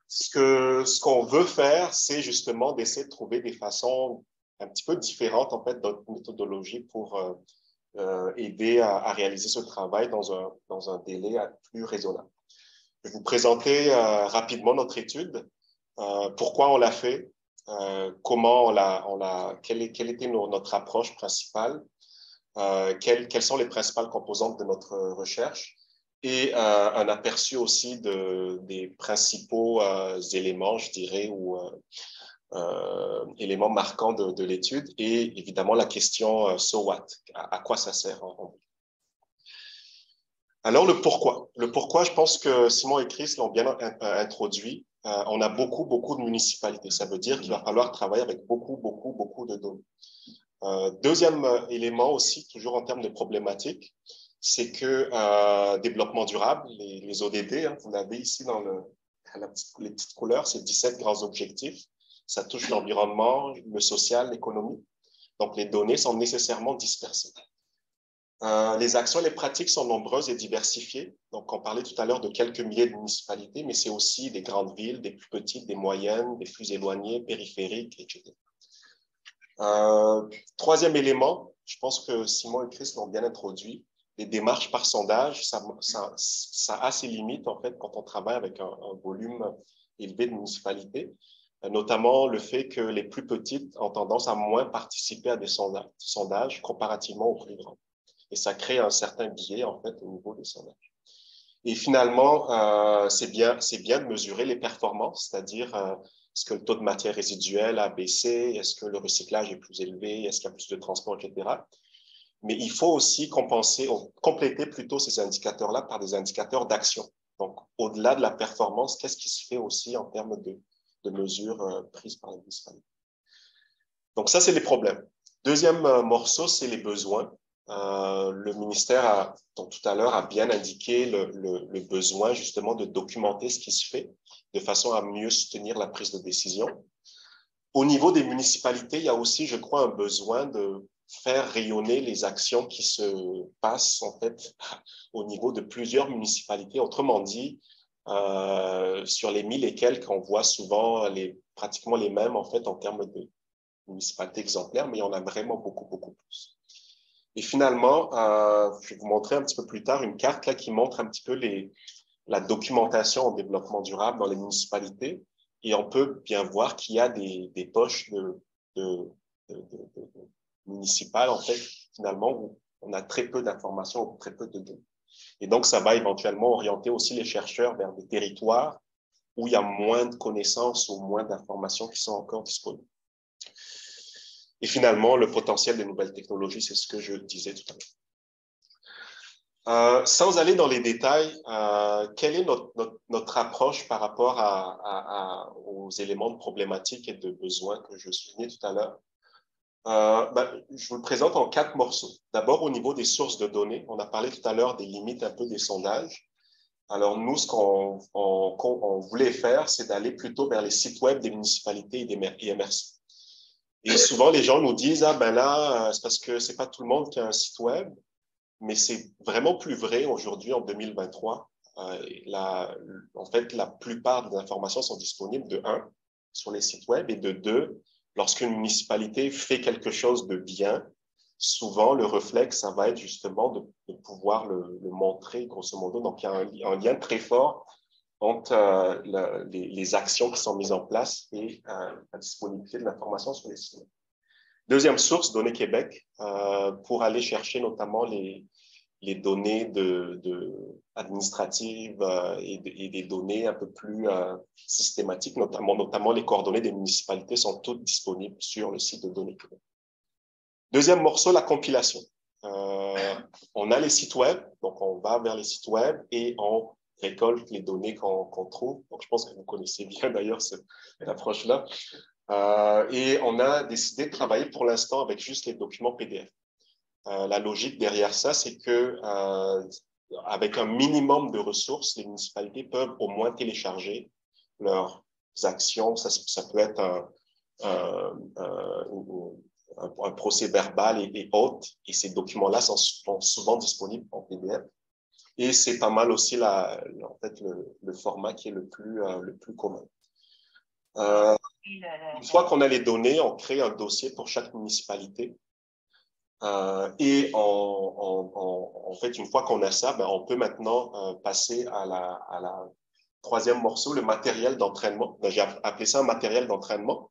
ce qu'on veut faire, c'est justement d'essayer de trouver des façons un petit peu différentes, en fait, d'autres méthodologies pour aider à réaliser ce travail dans un délai plus raisonnable. Je vais vous présenter rapidement notre étude. Pourquoi on l'a fait, comment quelle était notre approche principale, quelles sont les principales composantes de notre recherche et un aperçu aussi des principaux éléments, je dirais, ou éléments marquants de l'étude et évidemment la question so what, à quoi ça sert en Alors le pourquoi. Le pourquoi, je pense que Simon et Chris l'ont bien introduit. On a beaucoup de municipalités. Ça veut dire qu'il va falloir travailler avec beaucoup de données. Deuxième élément aussi, toujours en termes de problématiques, c'est que développement durable, les ODD, hein, vous l'avez ici dans les petites couleurs, c'est 17 grands objectifs. Ça touche l'environnement, le social, l'économie. Donc les données sont nécessairement dispersées. Les actions et les pratiques sont nombreuses et diversifiées. Donc, on parlait tout à l'heure de quelques milliers de municipalités, mais c'est aussi des grandes villes, des plus petites, des moyennes, des plus éloignées, périphériques, etc. Troisième élément, je pense que Simon et Chris l'ont bien introduit, les démarches par sondage, ça a ses limites, en fait, quand on travaille avec un volume élevé de municipalités, notamment le fait que les plus petites ont tendance à moins participer à des sondages comparativement aux plus grands. Et ça crée un certain biais, en fait, au niveau des sondages. Et finalement, c'est bien de mesurer les performances, c'est-à dire est-ce que le taux de matière résiduelle a baissé, est-ce que le recyclage est plus élevé, est-ce qu'il y a plus de transport, etc. Mais il faut aussi compléter plutôt ces indicateurs-là par des indicateurs d'action. Donc, au-delà de la performance, qu'est-ce qui se fait aussi en termes de mesures prises par les municipalités. Donc, ça, c'est les problèmes. Deuxième morceau, c'est les besoins. Le ministère, donc tout à l'heure, a bien indiqué le besoin justement de documenter ce qui se fait de façon à mieux soutenir la prise de décision. Au niveau des municipalités, il y a aussi, je crois, un besoin faire rayonner les actions qui se passent en fait au niveau de plusieurs municipalités. Autrement dit, sur les 1000 et quelques, on voit souvent pratiquement les mêmes en fait en termes de municipalités exemplaires, mais il y en a vraiment beaucoup, beaucoup plus. Et finalement, je vais vous montrer un petit peu plus tard une carte là qui montre un petit peu la documentation en développement durable dans les municipalités. Et on peut bien voir qu'il y a des poches municipales, en fait, finalement, où on a très peu d'informations, très peu de données. Et donc, ça va éventuellement orienter aussi les chercheurs vers des territoires où il y a moins de connaissances ou moins d'informations qui sont encore disponibles. Et finalement, le potentiel des nouvelles technologies, c'est ce que je disais tout à l'heure. Sans aller dans les détails, quelle est notre approche par rapport aux éléments de problématiques et de besoins que je soulignais tout à l'heure? Je vous le présente en 4 morceaux. D'abord, au niveau des sources de données, on a parlé tout à l'heure des limites un peu des sondages. Alors, nous, ce qu'on voulait faire, c'est d'aller plutôt vers les sites web des municipalités et des MRC. Et souvent, les gens nous disent, ah ben là, c'est parce que c'est pas tout le monde qui a un site web, mais c'est vraiment plus vrai aujourd'hui en 2023. En fait, la plupart des informations sont disponibles de 1 sur les sites web et de 2, lorsqu'une municipalité fait quelque chose de bien, souvent le réflexe, ça va être justement de pouvoir le montrer grosso modo. Donc, il y a un lien très fort entre les actions qui sont mises en place et la disponibilité de l'information sur les sites. Deuxième source, Données Québec, pour aller chercher notamment les données administratives et des données un peu plus systématiques, notamment les coordonnées des municipalités sont toutes disponibles sur le site de Données Québec. Deuxième morceau, la compilation. On a les sites web, donc on va vers les sites web et on récolte les données qu'on trouve. Donc, je pense que vous connaissez bien d'ailleurs cette approche-là. Et on a décidé de travailler pour l'instant avec juste les documents PDF. La logique derrière ça, c'est que avec un minimum de ressources, les municipalités peuvent au moins télécharger leurs actions. Ça peut être un procès verbal et autres. Et ces documents-là sont souvent disponibles en PDF. Et c'est pas mal aussi en fait, le format qui est le plus commun. Une fois qu'on a les données, on crée un dossier pour chaque municipalité. Et en fait, une fois qu'on a ça, on peut maintenant passer à la troisième morceau, le matériel d'entraînement. J'ai appelé ça un matériel d'entraînement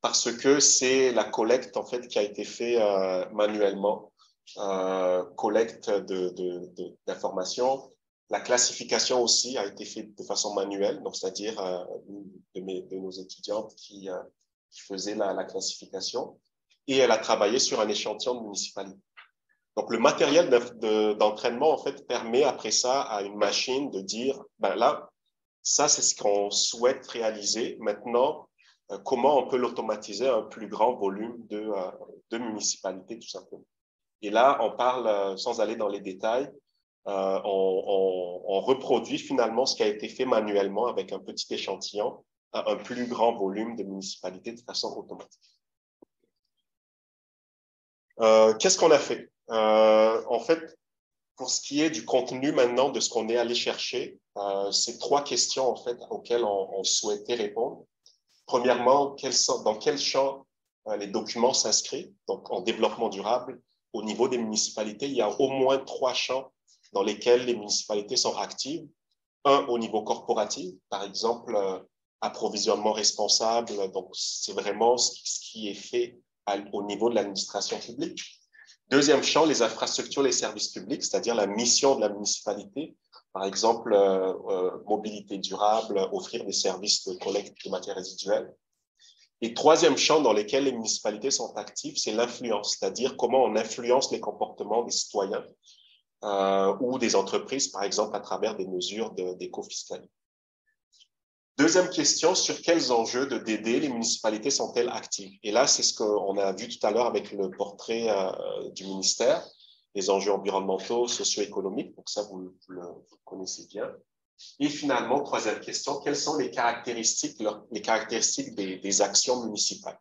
parce que c'est la collecte en fait qui a été fait manuellement, collecte d'informations. La classification aussi a été faite de façon manuelle, donc c'est-à-dire de nos étudiantes qui faisaient la classification. Et elle a travaillé sur un échantillon de municipalité. Donc, le matériel d'entraînement, en fait, permet après ça à une machine de dire, ben là, ça, c'est ce qu'on souhaite réaliser. Maintenant, comment on peut l'automatiser à un plus grand volume de municipalités, tout simplement. Et là, on parle, sans aller dans les détails, on reproduit finalement ce qui a été fait manuellement avec un petit échantillon à un plus grand volume de municipalités de façon automatique. Qu'est-ce qu'on a fait? En fait, pour ce qui est du contenu maintenant de ce qu'on est allé chercher, c'est 3 questions en fait auxquelles on souhaitait répondre. Premièrement, dans quel champ les documents s'inscrivent? Donc, en développement durable, au niveau des municipalités, il y a au moins 3 champs dans lesquels les municipalités sont actives. Un, au niveau corporatif, par exemple, approvisionnement responsable. Donc, c'est vraiment ce qui est fait au niveau de l'administration publique. Deuxième champ, les infrastructures, les services publics, c'est-à-dire la mission de la municipalité. Par exemple, mobilité durable, offrir des services de collecte de matières résiduelles. Et troisième champ dans lequel les municipalités sont actives, c'est l'influence, c'est-à-dire comment on influence les comportements des citoyens ou des entreprises, par exemple, à travers des mesures d'éco-fiscalité. Deuxième question, sur quels enjeux de DD les municipalités sont-elles actives? Et là, c'est ce qu'on a vu tout à l'heure avec le portrait du ministère, les enjeux environnementaux, socio-économiques, donc ça, vous le connaissez bien. Et finalement, troisième question, quelles sont les caractéristiques des actions municipales?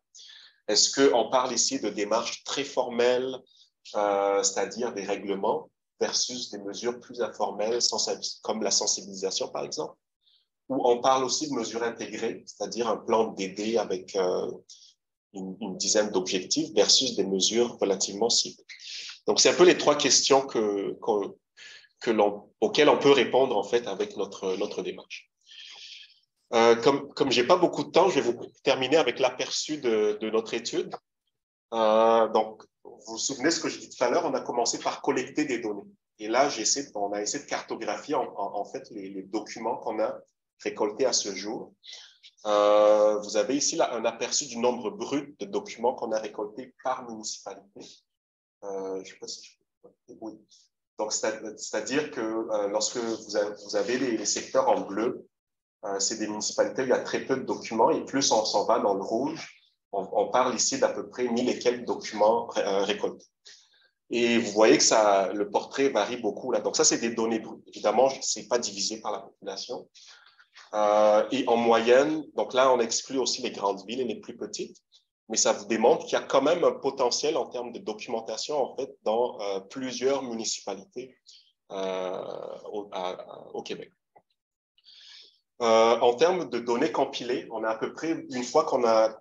Est-ce qu'on parle ici de démarches très formelles, c'est-à-dire des règlements, versus des mesures plus informelles, comme la sensibilisation, par exemple? Ou on parle aussi de mesures intégrées, c'est-à-dire un plan DD avec une dizaine d'objectifs versus des mesures relativement ciblées. Donc, c'est un peu les trois questions auxquelles on peut répondre, en fait, avec notre démarche. Comme j'ai pas beaucoup de temps, je vais vous terminer avec l'aperçu de notre étude. Donc, vous vous souvenez ce que je disais tout à l'heure, on a commencé par collecter des données. Et là, on a essayé de cartographier, en fait, les documents qu'on a récoltés à ce jour. Vous avez ici là, un aperçu du nombre brut de documents qu'on a récoltés par municipalité. Je sais pas si je peux... Oui. Donc, c'est-à-dire que lorsque vous avez les secteurs en bleu, c'est des municipalités où il y a très peu de documents et plus on s'en va dans le rouge, on parle ici d'à peu près 1000 et quelques documents récoltés. Et vous voyez que le portrait varie beaucoup là. Donc, ça, c'est des données brutes. Évidemment, ce n'est pas divisé par la population. Et en moyenne, donc là, on exclut aussi les grandes villes et les plus petites, mais ça vous démontre qu'il y a quand même un potentiel en termes de documentation, en fait, dans plusieurs municipalités au Québec. En termes de données compilées, on a à peu près, une fois qu'on a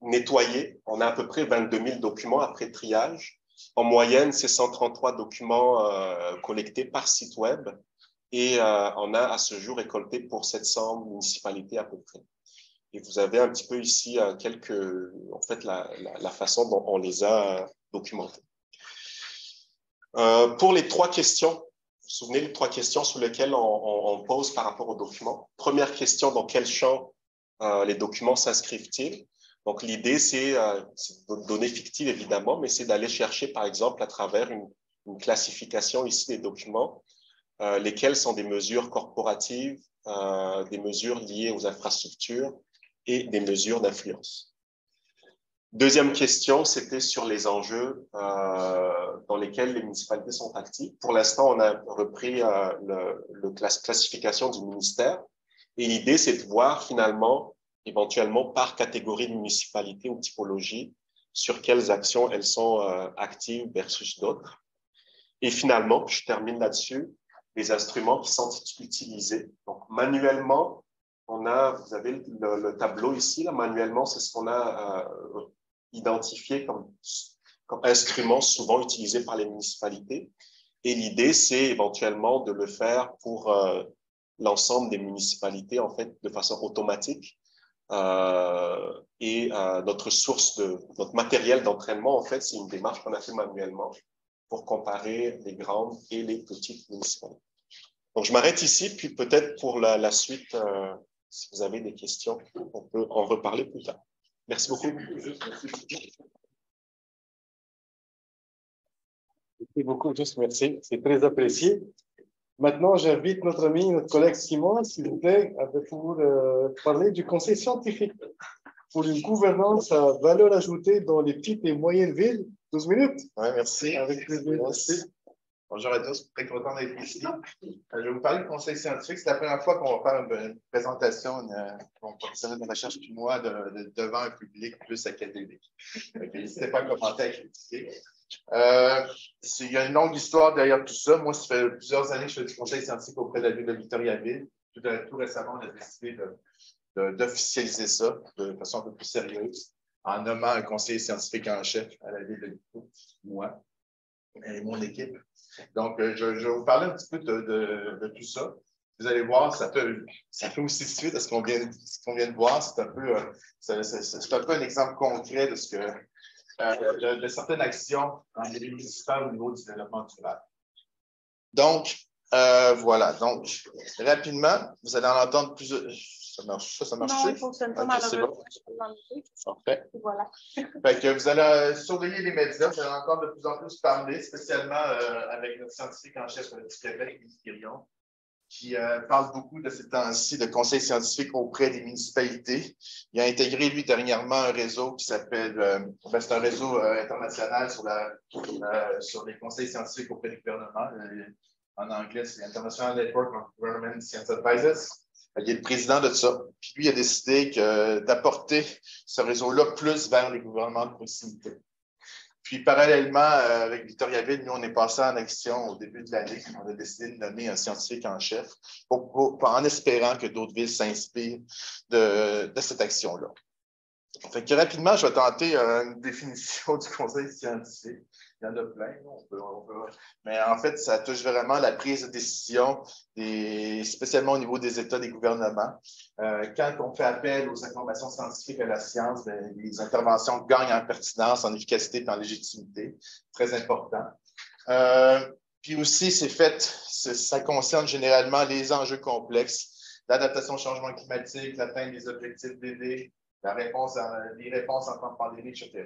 nettoyé, on a à peu près 22 000 documents après triage. En moyenne, c'est 133 documents collectés par site web et on a à ce jour récolté pour 700 municipalités à peu près. Et vous avez un petit peu ici en fait, la façon dont on les a documentés. Pour les trois questions, vous vous souvenez les trois questions sur lesquelles on pose par rapport aux documents. Première question, dans quel champ les documents s'inscrivent-ils? Donc, l'idée, c'est de données fictives, évidemment, mais c'est d'aller chercher, par exemple, à travers une classification ici des documents, lesquels sont des mesures corporatives, des mesures liées aux infrastructures et des mesures d'influence. Deuxième question, c'était sur les enjeux dans lesquels les municipalités sont actives. Pour l'instant, on a repris la classification du ministère et l'idée, c'est de voir finalement, éventuellement par catégorie de municipalité ou typologie, sur quelles actions elles sont actives versus d'autres. Et finalement, je termine là-dessus, les instruments qui sont utilisés. Donc, manuellement, vous avez le tableau ici, là, manuellement, c'est ce qu'on a identifié comme instrument souvent utilisé par les municipalités. Et l'idée, c'est éventuellement de le faire pour l'ensemble des municipalités, en fait, de façon automatique. Notre matériel d'entraînement, en fait, c'est une démarche qu'on a fait manuellement pour comparer les grandes et les petites municipalités. Donc, je m'arrête ici, puis peut-être pour la suite, si vous avez des questions, on peut en reparler plus tard. Merci beaucoup. Merci beaucoup, juste merci. C'est très apprécié. Maintenant, j'invite notre collègue Simon, s'il vous plaît, pour parler du conseil scientifique pour une gouvernance à valeur ajoutée dans les petites et moyennes villes. 12 minutes. Oui, merci. Avec plaisir. Merci. Bonjour à tous, très content d'être ici. Je vais vous parler du conseil scientifique. C'est la première fois qu'on va faire une présentation, mon professionnel de recherche puis moi, devant un public plus académique. N'hésitez pas à commenter, à critiquer. Il y a une longue histoire derrière tout ça. Moi, ça fait plusieurs années que je fais du conseil scientifique auprès de la ville de Victoriaville. Tout récemment, on a décidé d'officialiser ça de façon un peu plus sérieuse en nommant un conseiller scientifique en chef à la ville de Victoriaville, moi et mon équipe. Donc, je vais vous parler un petit peu de tout ça. Vous allez voir, ça fait aussi suite à ce qu'on vient de voir. C'est un peu un exemple concret de certaines actions dans les villes municipales au niveau du développement durable. Donc, voilà. Donc, rapidement, vous allez en entendre plusieurs. Ça marche? Ça marche? Non, il fonctionne pas malheureusement. Parfait. Voilà. Fait que vous allez surveiller les médias, vous allez entendre de plus en plus parler, spécialement avec notre scientifique en chef du Québec, Guy Quirion, qui parle beaucoup de ces temps-ci de conseils scientifiques auprès des municipalités. Il a intégré, lui, dernièrement, un réseau qui s'appelle, c'est un réseau international sur les conseils scientifiques auprès du gouvernement. En anglais, c'est International Network of Government Science Advisors. Il est le président de ça. Puis lui a décidé d'apporter ce réseau-là plus vers les gouvernements de proximité. Puis parallèlement, avec Victoriaville, nous, on est passé en action au début de l'année. On a décidé de nommer un scientifique en chef en espérant que d'autres villes s'inspirent de cette action-là. Fait que rapidement, je vais tenter une définition du conseil scientifique. Il y en a plein, mais en fait, ça touche vraiment la prise de décision, spécialement au niveau des États, des gouvernements. Quand on fait appel aux informations scientifiques à la science, bien, les interventions gagnent en pertinence, en efficacité et en légitimité. Très important. Puis aussi, ça concerne généralement les enjeux complexes, l'adaptation au changement climatique, l'atteinte des objectifs DD, les réponses en temps de pandémie, etc.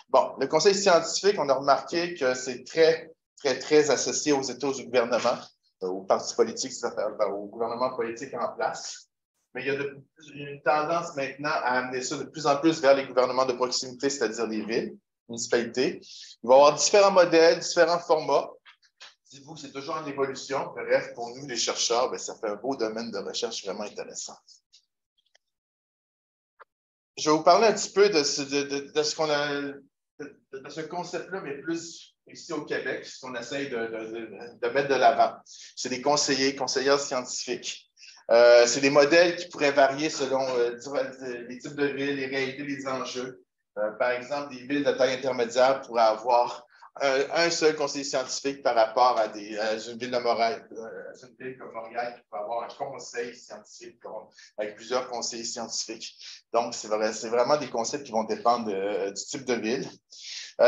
Bon, le conseil scientifique, on a remarqué que c'est très, très, très associé aux États, aux gouvernements, aux partis politiques, aux gouvernements politiques en place. Mais il y a une tendance maintenant à amener ça de plus en plus vers les gouvernements de proximité, c'est-à-dire les villes, municipalités. Il va y avoir différents modèles, différents formats. Dites-vous que c'est toujours en évolution. Bref, pour nous, les chercheurs, bien, ça fait un beau domaine de recherche vraiment intéressant. Je vais vous parler un petit peu de ce qu'on a, de ce concept-là, mais plus ici au Québec, ce qu'on essaye de mettre de l'avant. C'est des conseillères scientifiques. C'est des modèles qui pourraient varier selon les types de villes, les réalités, les enjeux. Par exemple, des villes de taille intermédiaire pourraient avoir un seul conseiller scientifique par rapport à une ville de Montréal, une ville comme Montréal qui peut avoir un conseil scientifique avec plusieurs conseillers scientifiques. Donc, c'est vraiment des concepts qui vont dépendre du type de ville.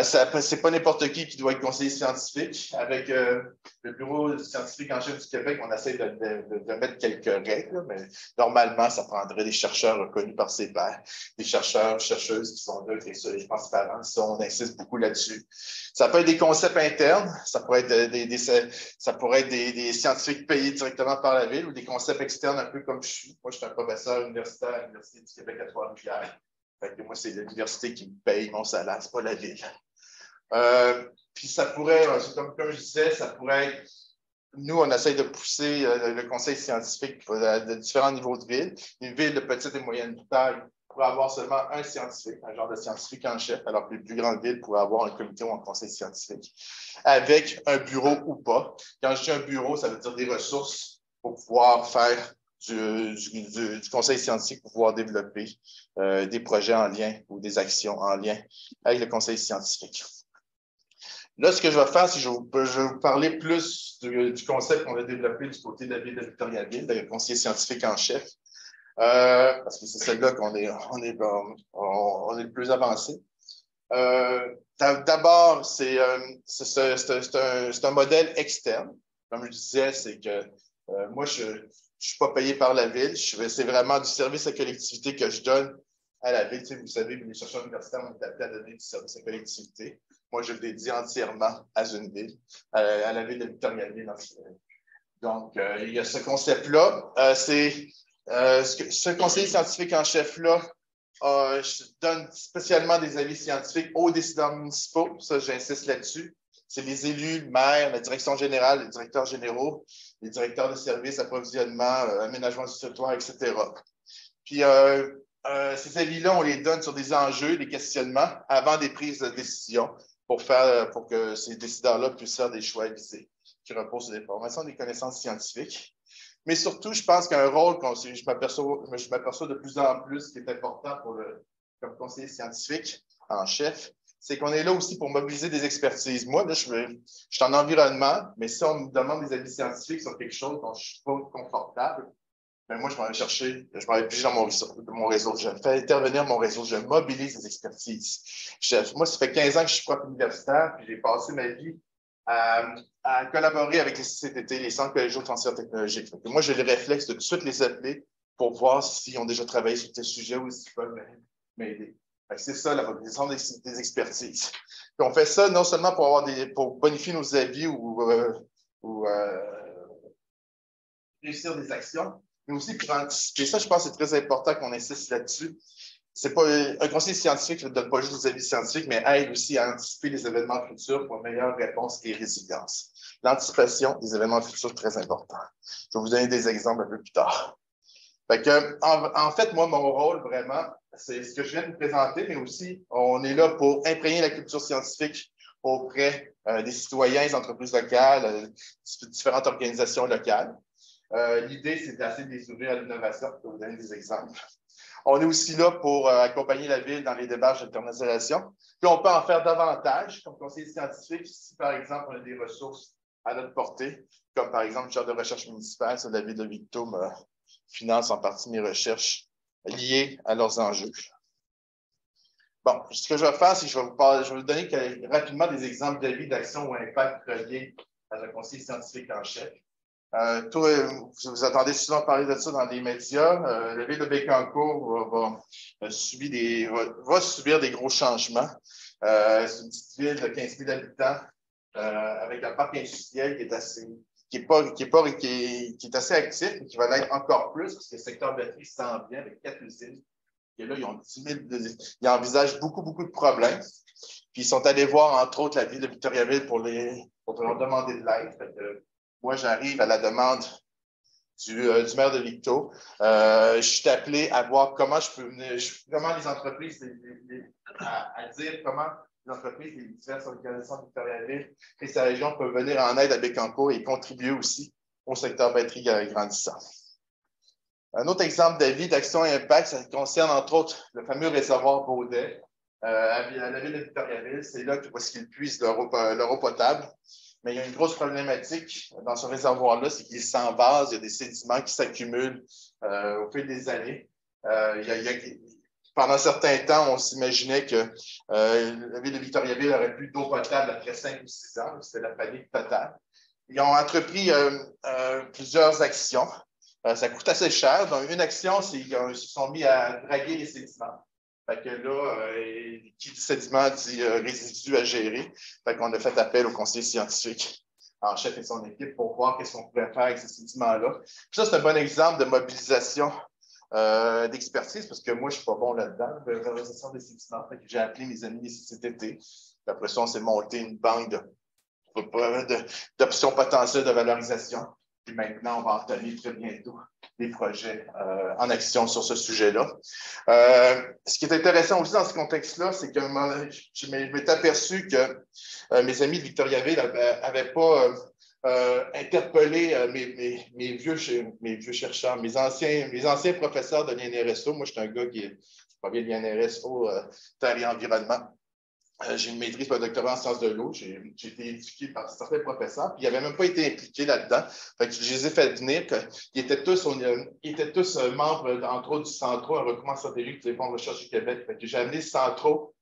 C'est pas n'importe qui doit être conseiller scientifique. Avec le bureau scientifique en chef du Québec, on essaie de mettre quelques règles, mais normalement, ça prendrait des chercheurs reconnus par ses pairs, des chercheurs, chercheuses qui sont neutres et transparents. Ça, on insiste beaucoup là-dessus. Ça peut être des concepts internes, ça pourrait être des scientifiques payés directement par la ville ou des concepts externes, un peu comme je suis. Moi, je suis un professeur universitaire à l'Université du Québec à Trois-Rivières. Fait que moi, c'est l'université qui me paye mon salaire, c'est pas la ville. Puis ça pourrait, comme je disais, ça pourrait être, nous, on essaie de pousser le conseil scientifique de différents niveaux de ville. Une ville de petite et moyenne taille pourrait avoir seulement un scientifique, un genre de scientifique en chef, alors que les plus grandes villes pourraient avoir un comité ou un conseil scientifique, avec un bureau ou pas. Quand je dis un bureau, ça veut dire des ressources pour pouvoir faire du conseil scientifique pour pouvoir développer des projets en lien ou des actions en lien avec le conseil scientifique. Là, ce que je vais faire, c'est que je vais vous parler plus du concept qu'on a développé du côté de la ville de Victoriaville, le conseiller scientifique en chef, parce que c'est celle-là qu'on est le plus avancé. D'abord, c'est un modèle externe. Comme je disais, c'est que moi, je ne suis pas payé par la ville. C'est vraiment du service à collectivité que je donne à la ville. Tu sais, vous savez, les chercheurs universitaires ont été appelés à donner du service à collectivité. Moi, je le dédie entièrement à une ville, à la ville de Victoriaville. Donc, il y a ce concept-là. Ce conseiller scientifique en chef-là, je donne spécialement des avis scientifiques aux décideurs municipaux. Ça, j'insiste là-dessus. C'est les élus, le maire, la direction générale, les directeurs généraux, les directeurs de services, approvisionnement, aménagement du territoire, etc. Puis, ces avis-là, on les donne sur des enjeux, des questionnements avant des prises de décision pour que ces décideurs-là puissent faire des choix avisés qui reposent sur des formations, des connaissances scientifiques. Mais surtout, je pense qu'un rôle, je m'aperçois de plus en plus qui est important comme conseiller scientifique en chef, c'est qu'on est là aussi pour mobiliser des expertises. Moi, là, je suis en environnement, mais si on me demande des avis scientifiques sur quelque chose dont je ne suis pas confortable, bien, moi, je vais aller chercher, je vais aller piger dans mon réseau. Je fais intervenir mon réseau, je mobilise des expertises. Moi, ça fait 15 ans que je suis prof universitaire, puis j'ai passé ma vie à collaborer avec les CCTT, les centres collégiaux de transfert technologique. Donc, moi, j'ai le réflexe de tout de suite les appeler pour voir s'ils ont déjà travaillé sur tel sujet ou s'ils peuvent m'aider. C'est ça, la mobilisation des expertises. Puis on fait ça non seulement pour bonifier nos avis ou réussir des actions, mais aussi pour anticiper. Ça, je pense que c'est très important qu'on insiste là-dessus. c'est pas un conseiller scientifique ne donne pas juste des avis scientifiques, mais aide aussi à anticiper les événements futurs pour une meilleure réponse et résilience. L'anticipation des événements futurs est très important. Je vais vous donner des exemples un peu plus tard. Fait que, en fait, moi, mon rôle, vraiment, c'est ce que je viens de vous présenter, mais aussi, on est là pour imprégner la culture scientifique auprès des citoyens, des entreprises locales, différentes organisations locales. L'idée, c'est d'essayer de les ouvrir à l'innovation. Je vais vous donner des exemples. On est aussi là pour accompagner la Ville dans les démarches d'internationalisation. Puis, on peut en faire davantage comme conseiller scientifique si, par exemple, on a des ressources à notre portée, comme par exemple le Centre de recherche municipale sur la Ville de Victo finance en partie mes recherches liées à leurs enjeux. Bon, ce que je vais faire, c'est que je vais vous donner rapidement des exemples d'avis, d'action ou impact reliés à un conseiller scientifique en chef. Vous entendez souvent parler de ça dans les médias. La ville de Bécancour va subir des gros changements. C'est une petite ville de 15 000 habitants avec un parc industriel qui est assez actif et qui va l'être encore plus parce que le secteur batterie s'en vient avec 4 usines. Et là, ils envisagent beaucoup de problèmes. Puis ils sont allés voir, entre autres, la ville de Victoriaville pour leur demander de l'aide. Moi, j'arrive à la demande du maire de Victo. Je suis appelé à voir comment comment les entreprises, à dire comment les entreprises, les diverses organisations de Victoriaville et sa région peuvent venir en aide à Bécancour et contribuer aussi au secteur batterie grandissant. Un autre exemple d'avis, d'action et impact, ça concerne entre autres le fameux réservoir Baudet à la ville de Victoriaville. C'est là où ils puisent l'eau potable. Mais il y a une grosse problématique dans ce réservoir-là, c'est qu'il s'envase, il y a des sédiments qui s'accumulent au fil des années. Pendant certains temps, on s'imaginait que la ville de Victoriaville aurait plus d'eau potable après 5 ou 6 ans. C'était la panique totale. Ils ont entrepris plusieurs actions. Ça coûte assez cher. Donc, une action, c'est qu'ils se sont mis à draguer les sédiments. Fait que là, qui dit sédiment dit résidu à gérer. Fait qu'on a fait appel au conseiller scientifique en chef et son équipe pour voir qu'est-ce qu'on pourrait faire avec ces sédiments-là. Ça, c'est un bon exemple de mobilisation d'expertise parce que moi, je ne suis pas bon là-dedans, de valorisation des sédiments. Fait que j'ai appelé mes amis cet été. Puis après ça, on s'est monté une banque d'options potentielles de valorisation. Puis maintenant, on va entamer très bientôt des projets en action sur ce sujet-là. Ce qui est intéressant aussi dans ce contexte-là, c'est que je m'étais aperçu que mes amis de Victoriaville n'avaient pas interpellé mes vieux chercheurs, mes anciens professeurs de l'INRSO. Moi, je suis un gars qui provient de l'INRSO, Terre et Environnement. J'ai une maîtrise pour un doctorat en sciences de l'eau. J'ai été éduqué par certains professeurs, puis ils n'avaient même pas été impliqués là-dedans. Fait que je les ai fait venir. Ils étaient tous membres, entre autres, du Centro, un recoupement stratégique des fonds de recherche du Québec. Fait que j'ai amené le Centro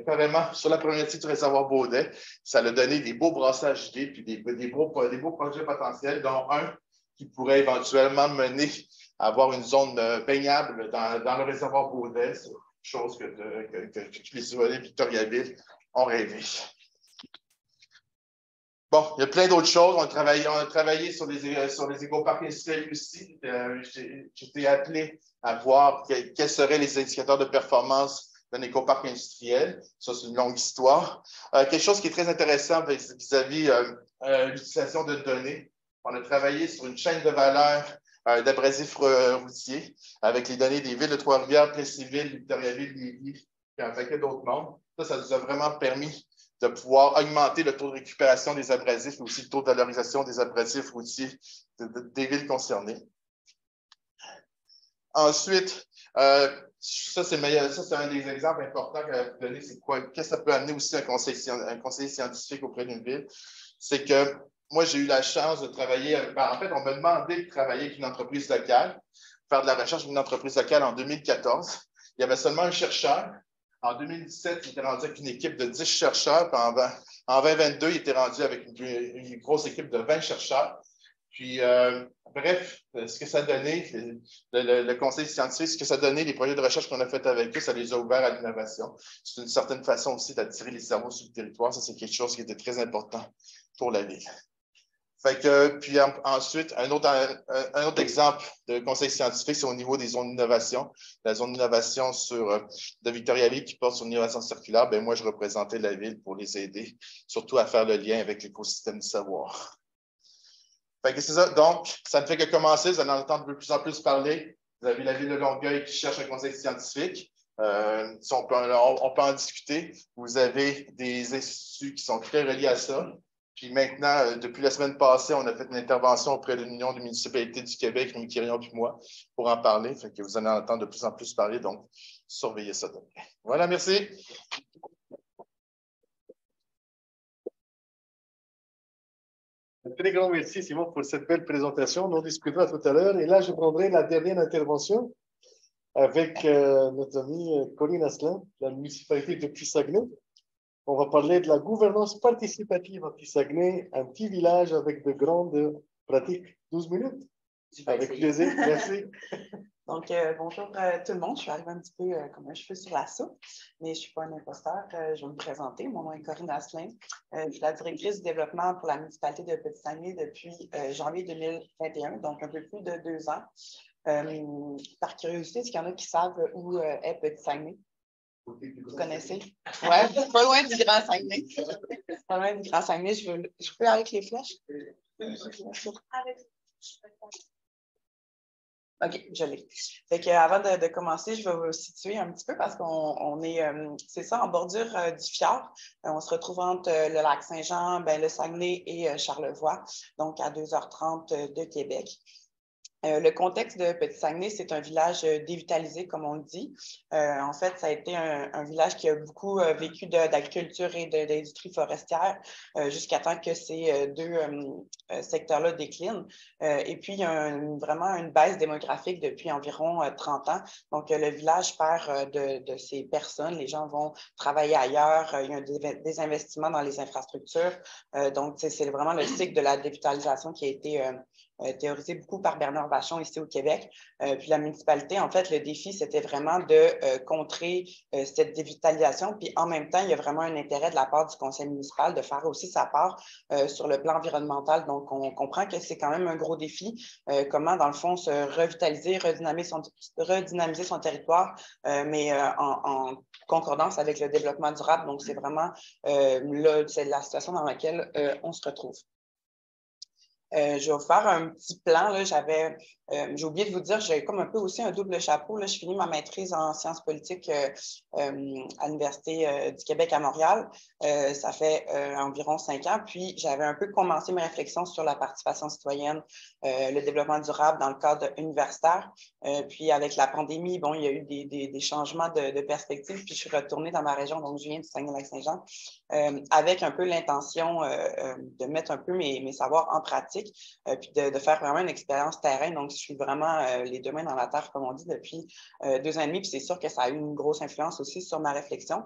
carrément sur la problématique du réservoir Baudet. Ça a donné des beaux brassages d'idées, puis des beaux projets potentiels, dont un qui pourrait éventuellement mener à avoir une zone baignable dans le réservoir Baudet. Chose que tous les citoyens de Victoriaville ont rêvé. Bon, il y a plein d'autres choses. On a travaillé sur les écoparcs industriels aussi. J'étais appelé à voir quels seraient les indicateurs de performance d'un écoparc industriel. Ça, c'est une longue histoire. Quelque chose qui est très intéressant vis-à-vis l'utilisation de données. On a travaillé sur une chaîne de valeur d'abrasifs routiers avec les données des villes de Trois-Rivières, Plessisville, Victoriaville, Lévis et un paquet d'autres noms. Ça nous a vraiment permis de pouvoir augmenter le taux de récupération des abrasifs, mais aussi le taux de valorisation des abrasifs routiers des villes concernées. Ensuite, ça, c'est un des exemples importants que je vais vous donner. C'est quoi? Qu'est-ce que ça peut amener aussi un conseiller scientifique auprès d'une ville? C'est que moi, j'ai eu la chance de travailler. En fait, on m'a demandé de travailler avec une entreprise locale, faire de la recherche avec une entreprise locale en 2014. Il y avait seulement un chercheur. En 2017, il était rendu avec une équipe de 10 chercheurs. Puis en 2022, il était rendu avec une grosse équipe de 20 chercheurs. Puis, bref, ce que ça a donné, le conseil scientifique, ce que ça a donné, les projets de recherche qu'on a fait avec eux, ça les a ouverts à l'innovation. C'est une certaine façon aussi d'attirer les cerveaux sur le territoire. Ça, c'est quelque chose qui était très important pour la ville. Fait que, puis ensuite, un autre exemple de conseil scientifique, c'est au niveau des zones d'innovation. La zone d'innovation de Victoriaville qui porte sur l'innovation circulaire, ben moi, je représentais la ville pour les aider, surtout à faire le lien avec l'écosystème du savoir. Fait que c'est ça. Donc, ça ne fait que commencer. Vous allez en entendre de plus en plus parler. Vous avez la ville de Longueuil qui cherche un conseil scientifique. On peut en discuter. Vous avez des instituts qui sont très reliés à ça. Puis maintenant, depuis la semaine passée, on a fait une intervention auprès de l'Union des municipalités du Québec, Rémi Quirion puis moi, pour en parler. Fait que vous allez en entendre de plus en plus parler. Donc, surveillez ça. Voilà, merci. Un très grand merci, Simon, pour cette belle présentation. On en discutera tout à l'heure. Et là, je prendrai la dernière intervention avec notre amie Corinne Asselin, de la municipalité de Petit-Saguenay. On va parler de la gouvernance participative à Petit-Saguenay, un petit village avec de grandes pratiques. 12 minutes? Avec plaisir, merci. Donc, bonjour tout le monde. Je suis arrivée un petit peu comme un cheveu sur la soupe, mais je ne suis pas un imposteur. Je vais me présenter. Mon nom est Corinne Asselin. Je suis la directrice du développement pour la municipalité de Petit-Saguenay depuis janvier 2021, donc un peu plus de 2 ans. Par curiosité, est-ce qu'il y en a qui savent où est Petit-Saguenay? Vous connaissez? Oui, pas loin du Grand Saguenay. Pas loin du Grand Saguenay. Je peux aller avec les flèches? OK, je l'ai. Fait que, avant de commencer, je vais vous situer un petit peu parce qu'on est, c'est ça, en bordure du fjord. On se retrouve entre le lac Saint-Jean, le Saguenay et Charlevoix, donc à 2h30 de Québec. Le contexte de Petit-Saguenay, c'est un village dévitalisé, comme on le dit. En fait, ça a été un village qui a beaucoup vécu d'agriculture et d'industrie forestière jusqu'à temps que ces deux secteurs-là déclinent. Et puis, il y a vraiment une baisse démographique depuis environ 30 ans. Donc, le village perd de ses personnes. Les gens vont travailler ailleurs. Il y a des investissements dans les infrastructures. Donc, c'est vraiment le cycle de la dévitalisation qui a été théorisé beaucoup par Bernard Vachon ici au Québec. Puis la municipalité, en fait, le défi, c'était vraiment de contrer cette dévitalisation. Puis en même temps, il y a vraiment un intérêt de la part du conseil municipal de faire aussi sa part sur le plan environnemental. Donc, on comprend que c'est quand même un gros défi. Comment, dans le fond, se revitaliser, redynamiser son territoire, mais en concordance avec le développement durable. Donc, c'est vraiment c'est la situation dans laquelle on se retrouve. Je vais vous faire un petit plan. Là, j'ai oublié de vous dire, j'ai comme un peu aussi un double chapeau. Là. Je finis ma maîtrise en sciences politiques à l'Université du Québec à Montréal. Ça fait environ 5 ans. Puis, j'avais un peu commencé mes réflexions sur la participation citoyenne, le développement durable dans le cadre universitaire. Puis, avec la pandémie, bon, il y a eu des changements de perspective. Puis, je suis retournée dans ma région, donc je viens du Saguenay-Lac-Saint-Jean, avec un peu l'intention de mettre un peu mes savoirs en pratique. Puis de faire vraiment une expérience terrain. Donc, je suis vraiment les 2 mains dans la terre, comme on dit, depuis 2 ans et demi. Puis c'est sûr que ça a eu une grosse influence aussi sur ma réflexion.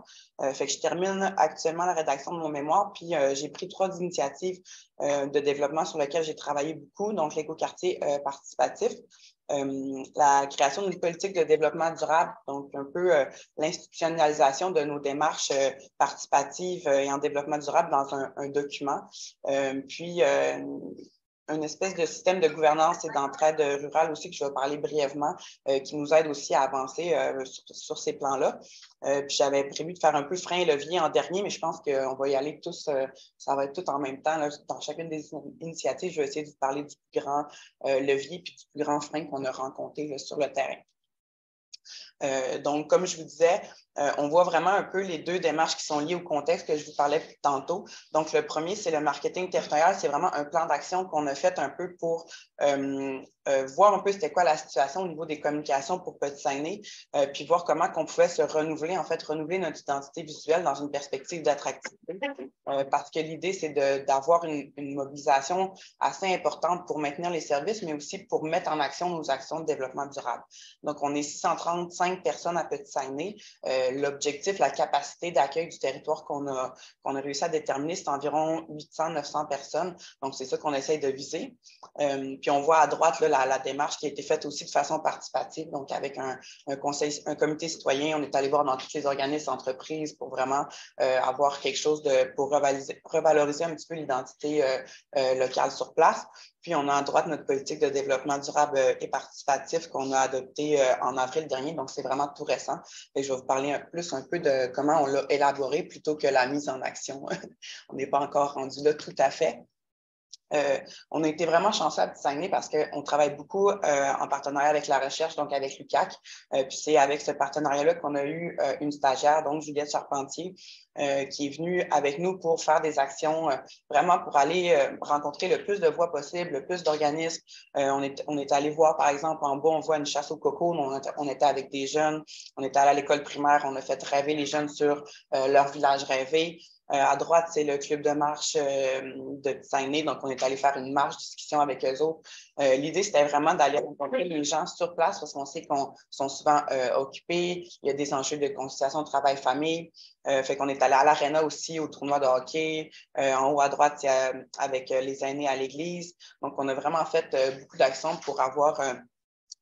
Fait que je termine actuellement la rédaction de mon mémoire. Puis j'ai pris 3 initiatives de développement sur lesquelles j'ai travaillé beaucoup. Donc, l'écoquartier participatif, la création d'une politique de développement durable, donc un peu l'institutionnalisation de nos démarches participatives et en développement durable dans un document. Puis, une espèce de système de gouvernance et d'entraide rurale aussi que je vais parler brièvement, qui nous aide aussi à avancer sur ces plans-là. Puis j'avais prévu de faire un peu frein et levier en dernier, mais je pense qu'on va y aller tous, ça va être tout en même temps. Là, dans chacune des initiatives, je vais essayer de vous parler du plus grand levier puis du plus grand frein qu'on a rencontré là, sur le terrain. Donc, comme je vous disais, on voit vraiment un peu les 2 démarches qui sont liées au contexte que je vous parlais plus tantôt. Donc, le premier, c'est le marketing territorial. C'est vraiment un plan d'action qu'on a fait un peu pour voir un peu c'était quoi la situation au niveau des communications pour Petit-Saguenay, puis voir comment on pouvait se renouveler, en fait, renouveler notre identité visuelle dans une perspective d'attractivité. Parce que l'idée, c'est d'avoir une mobilisation assez importante pour maintenir les services, mais aussi pour mettre en action nos actions de développement durable. Donc, on est 635 5 personnes à Petit-Saguenay. L'objectif, la capacité d'accueil du territoire qu'on a réussi à déterminer, c'est environ 800-900 personnes. Donc, c'est ça qu'on essaye de viser. Puis, on voit à droite là, la démarche qui a été faite aussi de façon participative, donc avec un comité citoyen. On est allé voir dans tous les organismes d'entreprise pour vraiment avoir quelque chose pour revaloriser un petit peu l'identité locale sur place. Puis, on a à droite notre politique de développement durable et participatif qu'on a adoptée en avril dernier. Donc, c'est vraiment tout récent. Et je vais vous parler un peu de comment on l'a élaboré plutôt que la mise en action. On n'est pas encore rendu là tout à fait. On a été vraiment chanceux à Petit-Saguenay parce qu'on travaille beaucoup en partenariat avec la recherche, donc avec l'UQAC. Puis c'est avec ce partenariat-là qu'on a eu une stagiaire, donc Juliette Charpentier, qui est venue avec nous pour faire des actions vraiment pour aller rencontrer le plus de voix possible, le plus d'organismes. On est allé voir, par exemple, en bas, on voit une chasse au coco. On était avec des jeunes, on était allé à l'école primaire, on a fait rêver les jeunes sur leur village rêvé. À droite, c'est le club de marche de Petit-Saguenay. Donc, on est allé faire une marche discussion avec eux autres. L'idée, c'était vraiment d'aller rencontrer les gens sur place parce qu'on sait qu'ils sont souvent occupés. Il y a des enjeux de conciliation travail-famille. Fait qu'on est allé à l'aréna aussi, au tournoi de hockey. En haut à droite, c'est avec les aînés à l'église. Donc, on a vraiment fait beaucoup d'actions pour avoir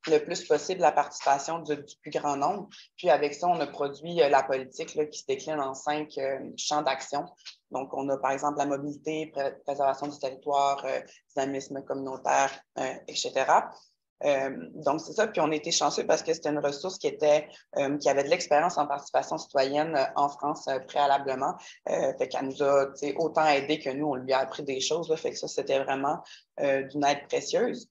le plus possible la participation du plus grand nombre. Puis avec ça, on a produit la politique là, qui se décline en 5 champs d'action. Donc, on a par exemple la mobilité, préservation du territoire, dynamisme communautaire, etc. Donc, c'est ça. Puis on était chanceux parce que c'était une ressource qui avait de l'expérience en participation citoyenne en France préalablement. Fait qu'elle nous a autant aidé que nous, on lui a appris des choses. Là, fait que ça, c'était vraiment d'une aide précieuse.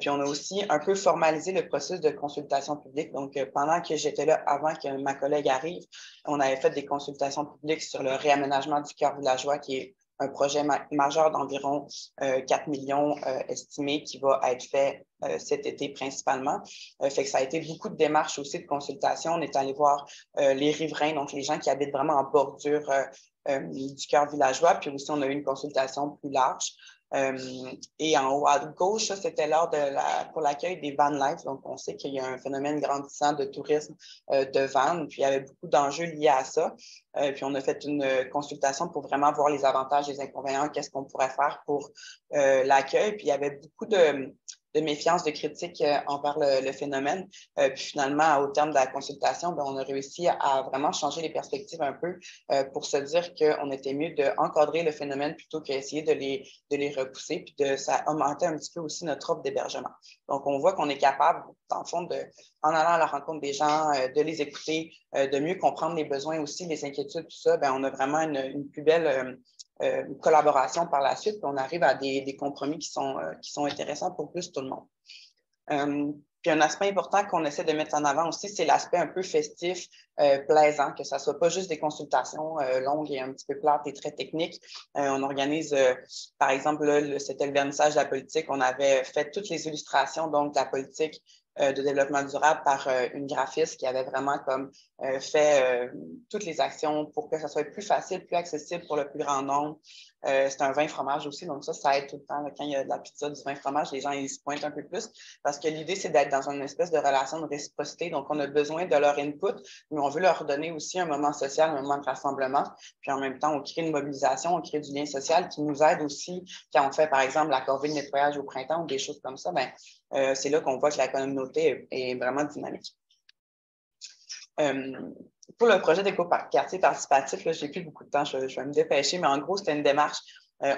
Puis, on a aussi un peu formalisé le processus de consultation publique. Donc, pendant que j'étais là, avant que ma collègue arrive, on avait fait des consultations publiques sur le réaménagement du cœur villageois, qui est un projet majeur d'environ 4 millions estimé qui va être fait cet été principalement. Fait que ça a été beaucoup de démarches aussi de consultation. On est allé voir les riverains, donc les gens qui habitent vraiment en bordure du cœur villageois. Puis aussi, on a eu une consultation plus large. Et en haut à gauche, ça, c'était pour l'accueil des van life. Donc, on sait qu'il y a un phénomène grandissant de tourisme de van, puis il y avait beaucoup d'enjeux liés à ça. Puis, on a fait une consultation pour vraiment voir les avantages et les inconvénients, qu'est-ce qu'on pourrait faire pour l'accueil. Puis, il y avait beaucoup de méfiance, de critique envers le phénomène. Puis finalement, au terme de la consultation, bien, on a réussi à vraiment changer les perspectives un peu pour se dire qu'on était mieux d'encadrer le phénomène plutôt qu'essayer de les repousser, puis ça augmentait un petit peu aussi notre offre d'hébergement. Donc, on voit qu'on est capable, dans le fond, en allant à la rencontre des gens, de les écouter, de mieux comprendre les besoins aussi, les inquiétudes, tout ça, bien, on a vraiment une plus belle collaboration par la suite, puis on arrive à des compromis qui sont intéressants pour plus tout le monde. Puis un aspect important qu'on essaie de mettre en avant aussi, c'est l'aspect un peu festif, plaisant, que ça ne soit pas juste des consultations longues et un petit peu plates et très techniques. On organise, par exemple, là, c'était le vernissage de la politique, on avait fait toutes les illustrations donc de la politique de développement durable par une graphiste qui avait vraiment comme fait toutes les actions pour que ça soit plus facile, plus accessible pour le plus grand nombre. C'est un vin fromage aussi, donc ça aide tout le temps. Là, quand il y a de la pizza, du vin fromage, les gens ils se pointent un peu plus parce que l'idée, c'est d'être dans une espèce de relation de réciprocité. Donc, on a besoin de leur input, mais on veut leur donner aussi un moment social, un moment de rassemblement. Puis en même temps, on crée une mobilisation, on crée du lien social qui nous aide aussi quand on fait, par exemple, la corvée de nettoyage au printemps ou des choses comme ça. Bien, c'est là qu'on voit que la communauté est vraiment dynamique. Pour le projet d'éco-quartier participatif, je n'ai plus beaucoup de temps, je vais me dépêcher, mais en gros, c'était une démarche.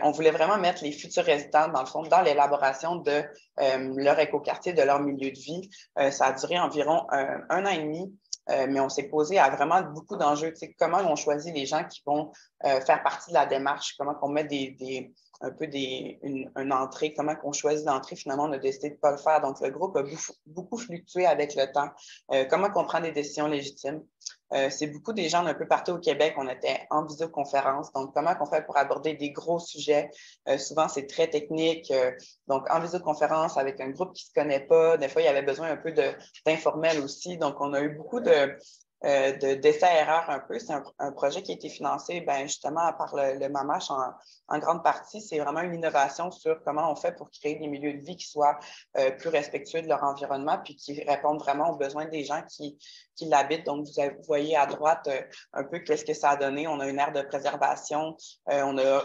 On voulait vraiment mettre les futurs résidents, dans le fond, dans l'élaboration de leur éco-quartier, de leur milieu de vie. Ça a duré environ un an et demi, mais on s'est posé à vraiment beaucoup d'enjeux. Tu sais, comment on choisit les gens qui vont faire partie de la démarche, comment on met une entrée, comment on choisit l'entrée. Finalement, on a décidé de ne pas le faire. Donc, le groupe a beaucoup fluctué avec le temps. Comment on prend des décisions légitimes. C'est beaucoup des gens d'un peu partout au Québec. On était en visioconférence. Donc, comment on fait pour aborder des gros sujets? Souvent, c'est très technique. Donc, en visioconférence avec un groupe qui ne se connaît pas. Des fois, il y avait besoin un peu d'informel aussi. Donc, on a eu beaucoup d'essai-erreur un peu. C'est un projet qui a été financé justement par le MAMACH en grande partie. C'est vraiment une innovation sur comment on fait pour créer des milieux de vie qui soient plus respectueux de leur environnement puis qui répondent vraiment aux besoins des gens qui l'habitent. Donc, vous voyez à droite un peu qu'est-ce que ça a donné. On a une aire de préservation. On a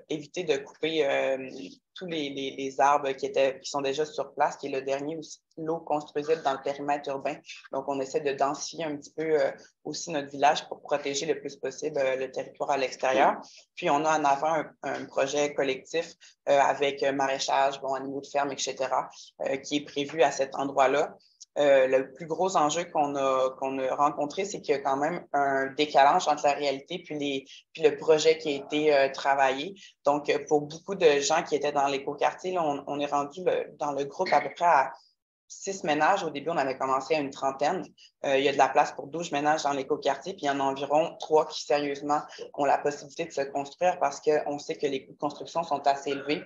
évité de couper tous les arbres qui sont déjà sur place, qui est le dernier lot construisible dans le périmètre urbain. Donc, on essaie de densifier un petit peu aussi notre village pour protéger le plus possible le territoire à l'extérieur. Puis, on a en avant un projet collectif avec maraîchage, animaux de ferme, etc., qui est prévu à cet endroit-là. Le plus gros enjeu qu'on a rencontré, c'est qu'il y a quand même un décalage entre la réalité puis le projet qui a été travaillé. Donc, pour beaucoup de gens qui étaient dans l'écoquartier, on est rendu dans le groupe à peu près à 6 ménages. Au début, on avait commencé à une trentaine. Il y a de la place pour 12 ménages dans l'écoquartier, puis il y en a environ 3 qui, sérieusement, ont la possibilité de se construire parce qu'on sait que les coûts de construction sont assez élevés.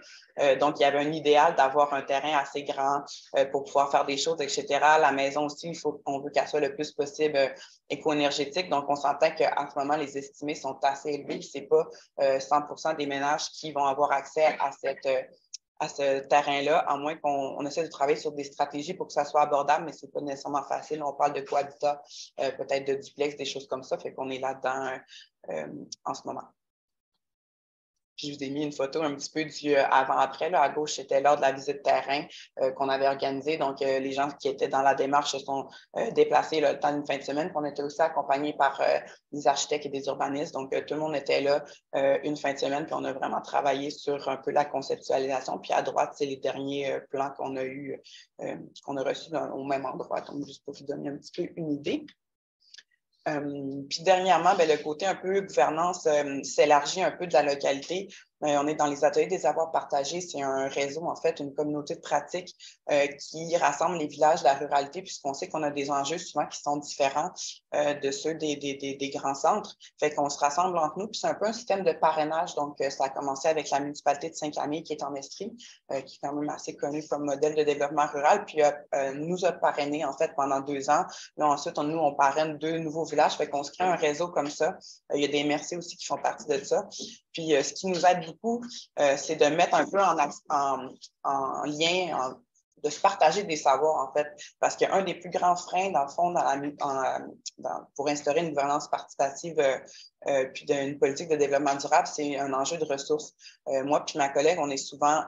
Donc, il y avait un idéal d'avoir un terrain assez grand pour pouvoir faire des choses, etc. La maison aussi, on veut qu'elle soit le plus possible éco-énergétique. Donc, on s'entend qu'en ce moment, les estimés sont assez élevés. Ce n'est pas 100% des ménages qui vont avoir accès à ce terrain-là, à moins qu'on essaie de travailler sur des stratégies pour que ça soit abordable, mais ce n'est pas nécessairement facile. On parle de cohabitat, peut-être de duplex, des choses comme ça, fait qu'on est là-dedans en ce moment. Puis, je vous ai mis une photo un petit peu du avant-après. À gauche, c'était lors de la visite terrain qu'on avait organisée. Donc, les gens qui étaient dans la démarche se sont déplacés le temps d'une fin de semaine. Puis on était aussi accompagnés par des architectes et des urbanistes. Donc, tout le monde était là une fin de semaine. Puis, on a vraiment travaillé sur un peu la conceptualisation. Puis, à droite, c'est les derniers plans qu'on a eu, qu'on a reçus au même endroit. Donc, juste pour vous donner un petit peu une idée. Puis dernièrement, le côté un peu gouvernance s'élargit un peu de la localité. On est dans les ateliers des avoirs partagés. C'est un réseau, en fait, une communauté de pratique qui rassemble les villages de la ruralité, puisqu'on sait qu'on a des enjeux souvent qui sont différents de ceux des grands centres. Fait qu'on se rassemble entre nous, puis c'est un peu un système de parrainage. Donc, ça a commencé avec la municipalité de Saint-Camille, qui est en Estrie, qui est quand même assez connue comme modèle de développement rural, puis nous a parrainé, en fait, pendant 2 ans. Là, ensuite, on parraine 2 nouveaux villages, fait qu'on se crée un réseau comme ça. Il y a des MRC aussi qui font partie de ça. Puis, ce qui nous aide beaucoup, c'est de mettre un peu en lien, de se partager des savoirs, en fait. Parce qu'un des plus grands freins, dans le fond, pour instaurer une gouvernance participative puis d'une politique de développement durable, c'est un enjeu de ressources. Moi puis ma collègue, on est souvent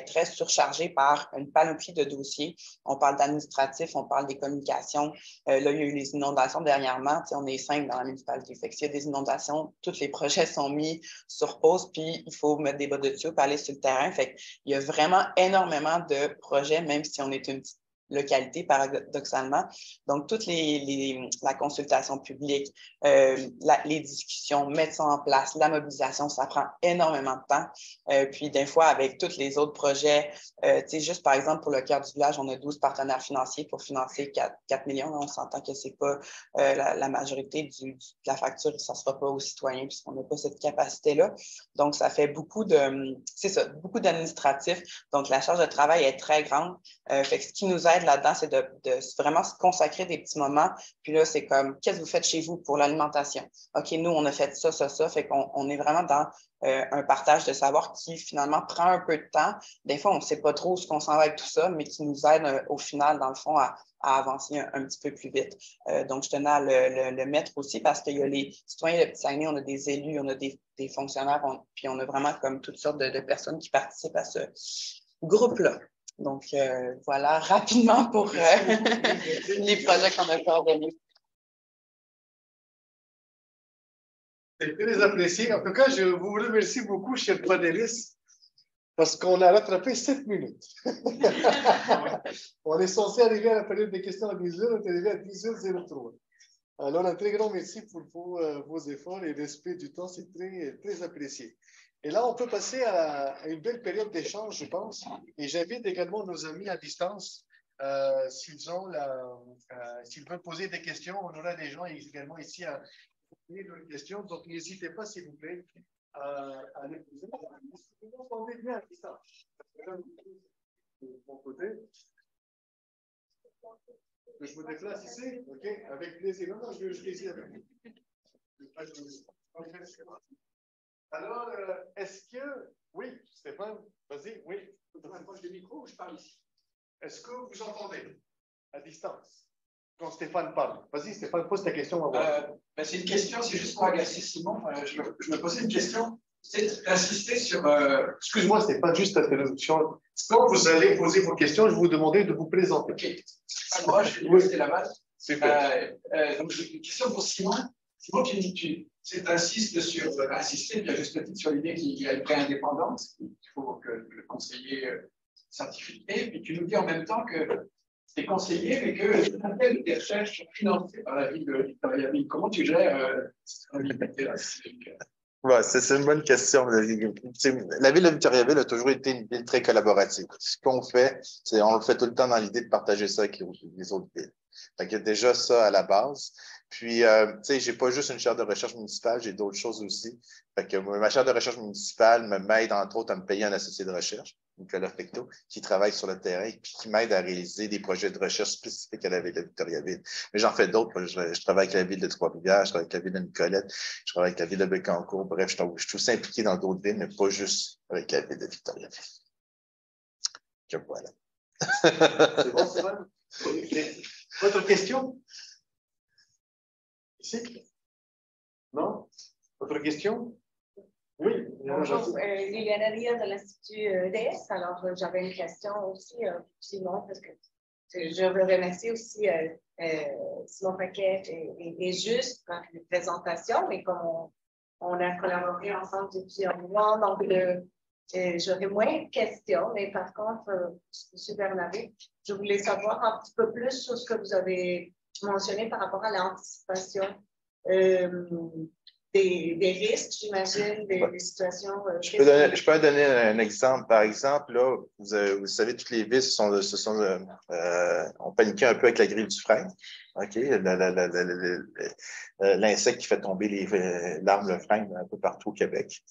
très surchargés par une panoplie de dossiers. On parle d'administratif, on parle des communications. Là, il y a eu les inondations dernièrement. On est 5 dans la municipalité. Fait que s'il y a des inondations, tous les projets sont mis sur pause, puis il faut mettre des bas de tuyau pour aller sur le terrain. Fait qu'il y a vraiment énormément de projets, même si on est une petite localité, paradoxalement. Donc, toute la consultation publique, les discussions, mettre ça en place, la mobilisation, ça prend énormément de temps. Puis, des fois, avec tous les autres projets, juste par exemple, pour le cœur du village, on a 12 partenaires financiers pour financer 4 millions. On s'entend que ce n'est pas la majorité de la facture, ça ne sera pas aux citoyens puisqu'on n'a pas cette capacité-là. Donc, ça fait beaucoup d'administratifs. Donc, la charge de travail est très grande. Fait que ce qui nous aide là-dedans, c'est de vraiment se consacrer des petits moments. Puis là, c'est comme, qu'est-ce que vous faites chez vous pour l'alimentation? OK, nous, on a fait ça, ça, ça. Fait qu'on est vraiment dans un partage de savoir qui, finalement, prend un peu de temps. Des fois, on ne sait pas trop ce qu'on s'en va avec tout ça, mais qui nous aide au final, dans le fond, à avancer un petit peu plus vite. Donc, je tenais à le mettre aussi parce qu'il y a les citoyens de Petit-Saguenay, on a des élus, on a des fonctionnaires, puis on a vraiment comme toutes sortes de personnes qui participent à ce groupe-là. Donc, voilà, rapidement pour les projets qu'on a coordonnés. C'est très apprécié. En tout cas, je vous remercie beaucoup, cher panélistes, parce qu'on a rattrapé 7 minutes. On est censé arriver à la période des questions à 10 heures, on est arrivé à 10h03. Alors, un très grand merci pour vos efforts et respect du temps, c'est très, très apprécié. Et là, on peut passer à une belle période d'échange, je pense. Et j'invite également nos amis à distance, s'ils veulent poser des questions. On aura des gens également ici à poser leurs questions. Donc, n'hésitez pas, s'il vous plaît, à les poser. Vous m'entendez bien à distance. De mon côté. Que je me déplace ici? OK, avec plaisir. Non, non, je vais ici avec vous. Alors, est-ce que... Oui, Stéphane, vas-y, oui. Je m'approche du micro ou je parle ici? Est-ce que vous entendez à distance quand Stéphane parle? Vas-y, Stéphane, pose ta question. C'est une question, c'est juste pour agacer Simon. Je me posais une question, c'est d'insister sur... Excuse-moi, ce n'est pas juste l'introduction. Quand vous allez poser vos questions, je vais vous demander de vous présenter. OK. Alors, je vais rester Laval. Super. Donc, j'ai une question pour Simon. Simon, tu insistes sur, insister, puis à juste titre, sur l'idée qu'il y a une vraie indépendance, qu'il faut que le conseiller certifie, et puis tu nous dis en même temps que c'est conseillé, mais que certaines des recherches sont financées par la ville de Victoriaville. Comment tu gères cette ambiguïté-là? Ouais, c'est une bonne question. La ville de Victoriaville a toujours été une ville très collaborative. Ce qu'on fait, c'est on le fait tout le temps dans l'idée de partager ça avec les autres villes. Fait qu'il y a déjà ça à la base. Puis, tu sais, j'ai pas juste une chaire de recherche municipale, j'ai d'autres choses aussi. Fait que ma chaire de recherche municipale m'aide, entre autres, à me payer un associé de recherche, Nicolas Fecteau, qui travaille sur le terrain et qui m'aide à réaliser des projets de recherche spécifiques à la ville de Victoriaville. Mais j'en fais d'autres. Je travaille avec la ville de Trois-Rivières, je travaille avec la ville de Nicolette, je travaille avec la ville de Bécancour. Bref, je suis aussi impliqué dans d'autres villes, mais pas juste avec la ville de Victoriaville. Que voilà. C'est bon, c'est bon. Votre question? Ici? Non? Votre question? Oui. Bonjour, Liliana Ria de l'Institut EDS. Alors, j'avais une question aussi pour Simon, parce que je veux remercier aussi Simon Paquet et Juste pour la présentation, et comme on a collaboré ensemble depuis un moment, donc j'aurais moins de questions, mais par contre, M. Bernabé, je voulais savoir un petit peu plus sur ce que vous avez mentionné par rapport à l'anticipation des risques, j'imagine, des situations. Je peux donner un exemple. Par exemple, là, vous savez, toutes les vis ont paniqué un peu avec la grille du frein. OK? L'insecte qui fait tomber l'arme, le frein, un peu partout au Québec.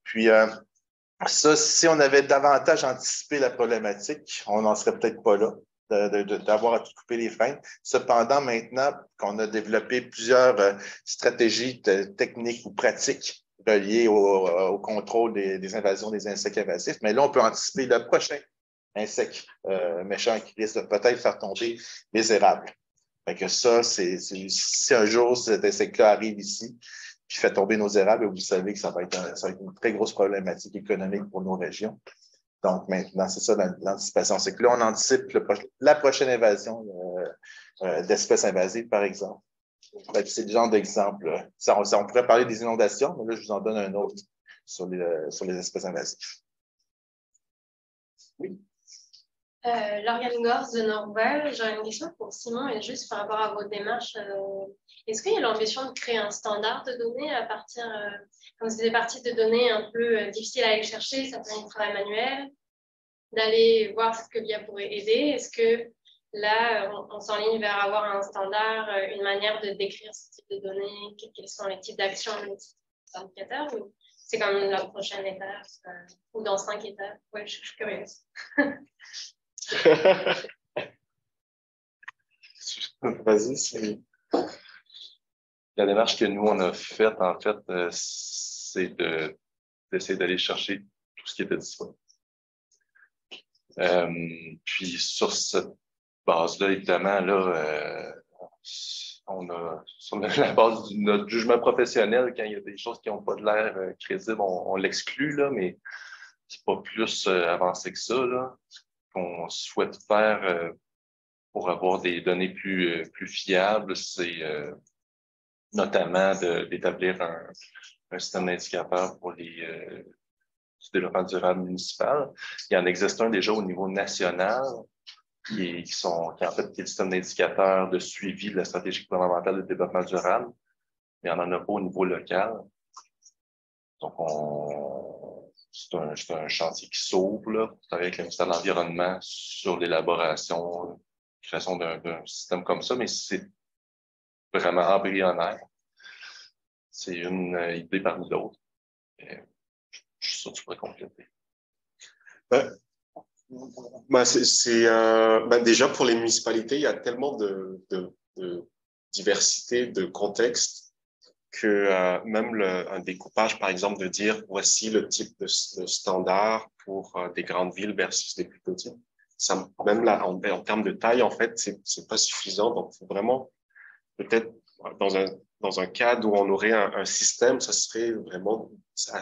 Puis, ça, si on avait davantage anticipé la problématique, on n'en serait peut-être pas là, d'avoir à tout couper les freins. Cependant, maintenant qu'on a développé plusieurs stratégies techniques ou pratiques reliées au contrôle des invasions des insectes invasifs, mais là, on peut anticiper le prochain insecte méchant qui risque de peut-être faire tomber les érables. Fait que ça, si un jour cet insecte-là arrive ici, puis fait tomber nos érables, vous savez que ça va être une très grosse problématique économique pour nos régions. Donc, maintenant, c'est ça l'anticipation. C'est que là, on anticipe la prochaine invasion d'espèces invasives, par exemple. C'est le genre d'exemple. On pourrait parler des inondations, mais là, je vous en donne un autre sur les espèces invasives. Oui. Lauriane Gorce de Norval, j'aurais une question pour Simon, et juste par rapport à vos démarches. Est-ce qu'il y a l'ambition de créer un standard de données à partir, comme c'est des parties de données un peu difficiles à aller chercher, ça fait un travail manuel, d'aller voir ce que l'IA pourrait aider? Est-ce que là, on s'enligne vers avoir un standard, une manière de décrire ce type de données, quels sont les types d'actions, les types d'indicateurs, ou c'est comme la prochaine étape, ou dans 5 étapes? Oui, je suis curieuse. Vas-y, la démarche que nous, on a faite, en fait, c'est d'essayer d'aller chercher tout ce qui était disponible. Puis, sur cette base-là, évidemment, là, sur la base de notre jugement professionnel, quand il y a des choses qui n'ont pas de l'air crédibles, on l'exclut, là, mais c'est pas plus avancé que ça, là. Ce qu'on souhaite faire pour avoir des données plus fiables, c'est notamment d'établir un système d'indicateur pour du développement durable municipal. Il y en existe un déjà au niveau national, qui est le système d'indicateur de suivi de la stratégie gouvernementale de développement durable, mais on n'en a pas au niveau local. Donc, c'est un chantier qui s'ouvre, là, pour travailler avec le ministère de l'Environnement sur l'élaboration, création d'un système comme ça, mais c'est vraiment embryonnaire. C'est une idée parmi d'autres. Je suis sûr que tu pourrais compléter. Déjà, pour les municipalités, il y a tellement de diversité de contextes que même un découpage, par exemple, de dire voici le type de standard pour des grandes villes versus des plus petites, ça, même là, en termes de taille, en fait, c'est pas suffisant. Donc, faut vraiment, peut-être, dans un cadre où on aurait un système, ça serait vraiment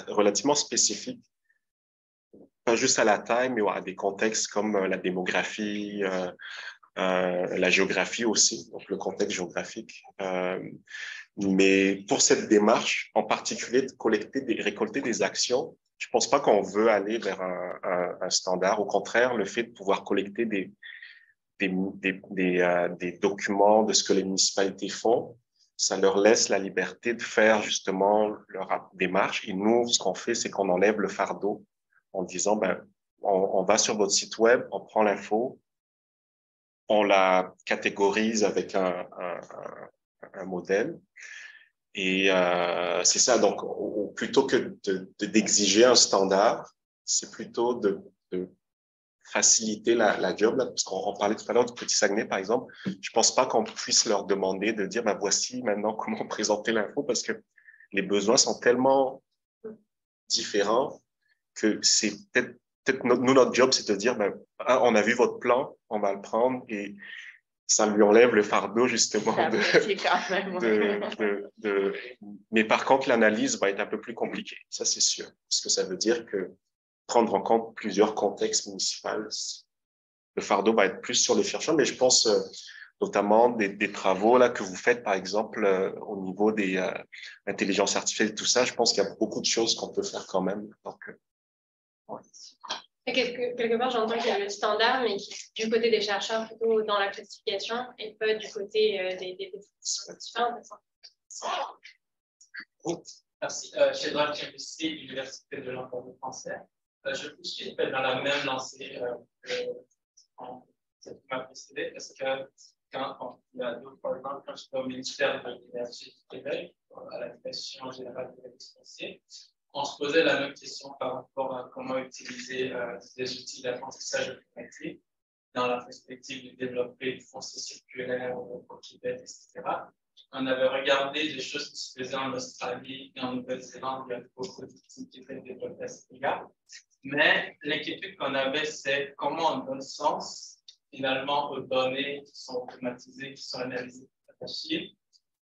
relativement spécifique, pas juste à la taille, mais à des contextes comme la démographie, la géographie aussi, donc le contexte géographique. Mais pour cette démarche, en particulier de récolter des actions, je pense pas qu'on veut aller vers un standard. Au contraire, le fait de pouvoir collecter des documents de ce que les municipalités font, ça leur laisse la liberté de faire justement leur démarche. Et nous, ce qu'on fait, c'est qu'on enlève le fardeau en disant, on va sur votre site web, on prend l'info, on la catégorise avec un modèle. Et c'est ça. Donc, plutôt que d'exiger un standard, c'est plutôt de faciliter la job, là, parce qu'on parlait tout à l'heure du Petit Saguenay, par exemple. Je pense pas qu'on puisse leur demander de dire, voici maintenant comment présenter l'info, parce que les besoins sont tellement différents que c'est peut-être nous, notre job, c'est de dire, on a vu votre plan, on va le prendre et ça lui enlève le fardeau, justement. Mais par contre, l'analyse va être un peu plus compliquée. Ça, c'est sûr. Parce que ça veut dire que prendre en compte plusieurs contextes municipaux, le fardeau va être plus sur les chercheurs. Mais je pense notamment des travaux là que vous faites, par exemple, au niveau des intelligences artificielles et tout ça. Je pense qu'il y a beaucoup de choses qu'on peut faire quand même. Donc, ouais. Quelque part, j'entends qu'il y a le standard, mais du côté des chercheurs, plutôt dans la classification, et pas du côté des définitions différentes. Merci. Sheldon Kemisi, Université de l'Enseignement français. Je poursuis dans la même lancée que cette qui m'a précédé, parce que quand il y a d'autres, par exemple, quand j'étais au ministère de l'Énergie du Québec, à la Direction générale de l'énergie, on se posait la même question par rapport à comment utiliser des outils d'apprentissage automatique dans la perspective de développer du foncier circulaire au Québec, etc. On avait regardé des choses qui se faisaient en Australie et en Nouvelle-Zélande, il y a beaucoup d'outils qui étaient développés à cet égard. Mais l'inquiétude qu'on avait, c'est comment on donne sens finalement aux données qui sont automatisées, qui sont analysées par machine,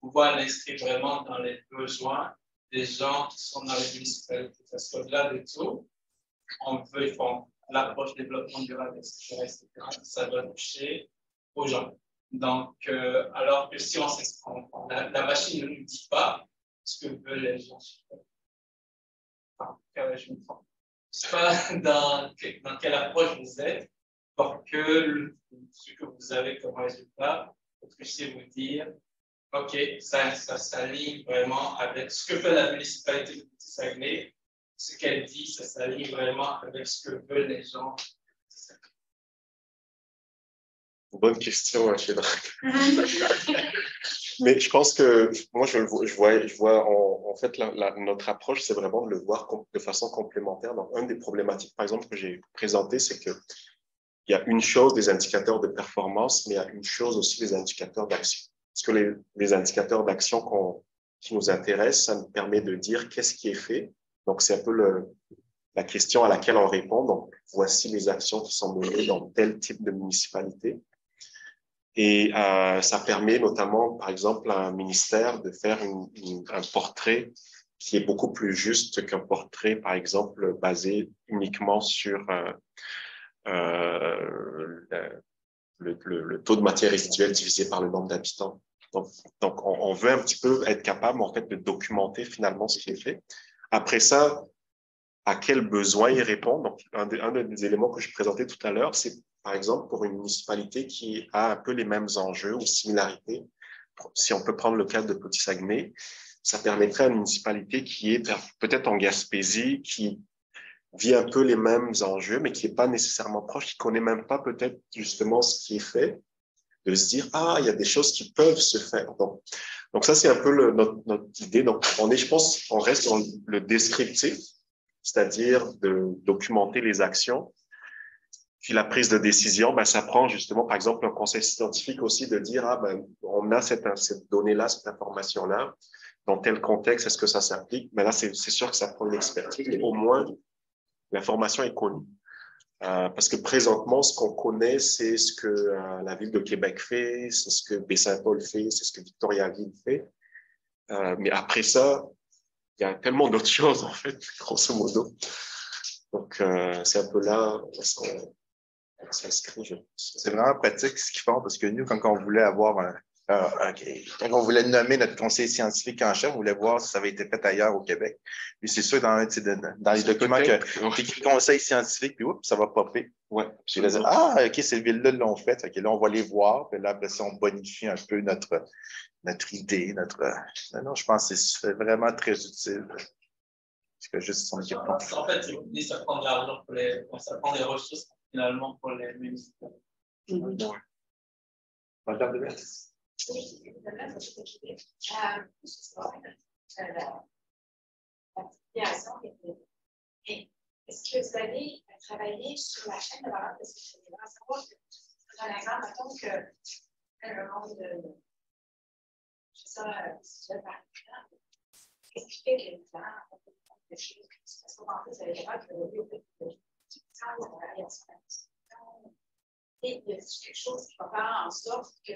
pouvoir l'inscrire vraiment dans les besoins des gens qui sont dans les municipalités. Parce qu'au-delà de tout, on veut faire l'approche développement durable, etc., ça doit toucher aux gens. Donc, alors que si on s'exprime, la machine ne nous dit pas ce que veulent les gens. Enfin, je me trompe. Je ne sais pas dans quelle approche vous êtes pour que ce que vous avez comme résultat, vous puissiez vous dire OK, ça s'aligne vraiment avec ce que fait la municipalité de Petit-Saguenay, ce qu'elle dit, ça s'aligne vraiment avec ce que veulent les gens. Bonne question, Shedrack. Mais je pense que moi, je vois en fait, notre approche, c'est vraiment de le voir de façon complémentaire. Donc, une des problématiques, par exemple, que j'ai présentées, c'est qu'il y a une chose des indicateurs de performance, mais il y a une chose aussi des indicateurs d'action. Parce que les indicateurs d'action qui nous intéressent, ça nous permet de dire qu'est-ce qui est fait. Donc, c'est un peu la question à laquelle on répond. Donc, voici les actions qui sont menées dans tel type de municipalité. Et ça permet notamment, par exemple, à un ministère de faire un portrait qui est beaucoup plus juste qu'un portrait, par exemple, basé uniquement sur le taux de matière résiduelle divisé par le nombre d'habitants. Donc on veut un petit peu être capable, en fait, de documenter finalement ce qui est fait. Après ça, à quels besoins il répond. Donc, un des éléments que je présentais tout à l'heure, c'est par exemple pour une municipalité qui a un peu les mêmes enjeux ou similarités. Si on peut prendre le cas de Petit Saguenay, ça permettrait à une municipalité qui est peut-être en Gaspésie, qui vit un peu les mêmes enjeux, mais qui n'est pas nécessairement proche, qui ne connaît même pas peut-être justement ce qui est fait, de se dire, il y a des choses qui peuvent se faire. Donc ça, c'est un peu notre idée. Donc, je pense, on reste dans le descriptif, c'est-à-dire de documenter les actions. Puis la prise de décision, ben, ça prend justement, par exemple, un conseil scientifique aussi de dire, ah, ben, on a cette donnée-là, cette information-là, dans tel contexte, est-ce que ça s'applique? Mais là, c'est sûr que ça prend une expertise, mais au moins, l'information est connue. Parce que présentement, ce qu'on connaît, c'est ce que la Ville de Québec fait, c'est ce que Baie-Saint-Paul fait, c'est ce que Victoriaville fait. Mais après ça, il y a tellement d'autres choses, en fait, grosso modo. Donc, c'est un peu là où est-ce qu'on s'inscrit. C'est vraiment pratique ce qu'ils font parce que nous, quand on voulait avoir quand on voulait nommer notre conseiller scientifique en chef, on voulait voir si ça avait été fait ailleurs au Québec. Puis c'est sûr, dans les documents que écrit conseil scientifique, puis oups, ça va popper. Ouais. Puis là, ah, OK, ces villes-là l'ont fait. OK, là, on va les voir. Puis là, après ça, on bonifie un peu notre idée, Non, je pense que c'est vraiment très utile. Parce que juste son équipement. En fait, ça prend de l'argent ça prend des ressources finalement pour les municipalités. Madame de Metz. Oui, la situation. Est-ce que vous avez travaillé sur la chaîne de valeur? Parce que j'aimerais savoir que, par exemple, mettons que le monde de. Je sais ça, si tu veux par exemple, qu'est-ce qui fait que les gens ont des choses qui se passent en plus avec les gens qui ont eu et il y a quelque chose qui va faire en sorte que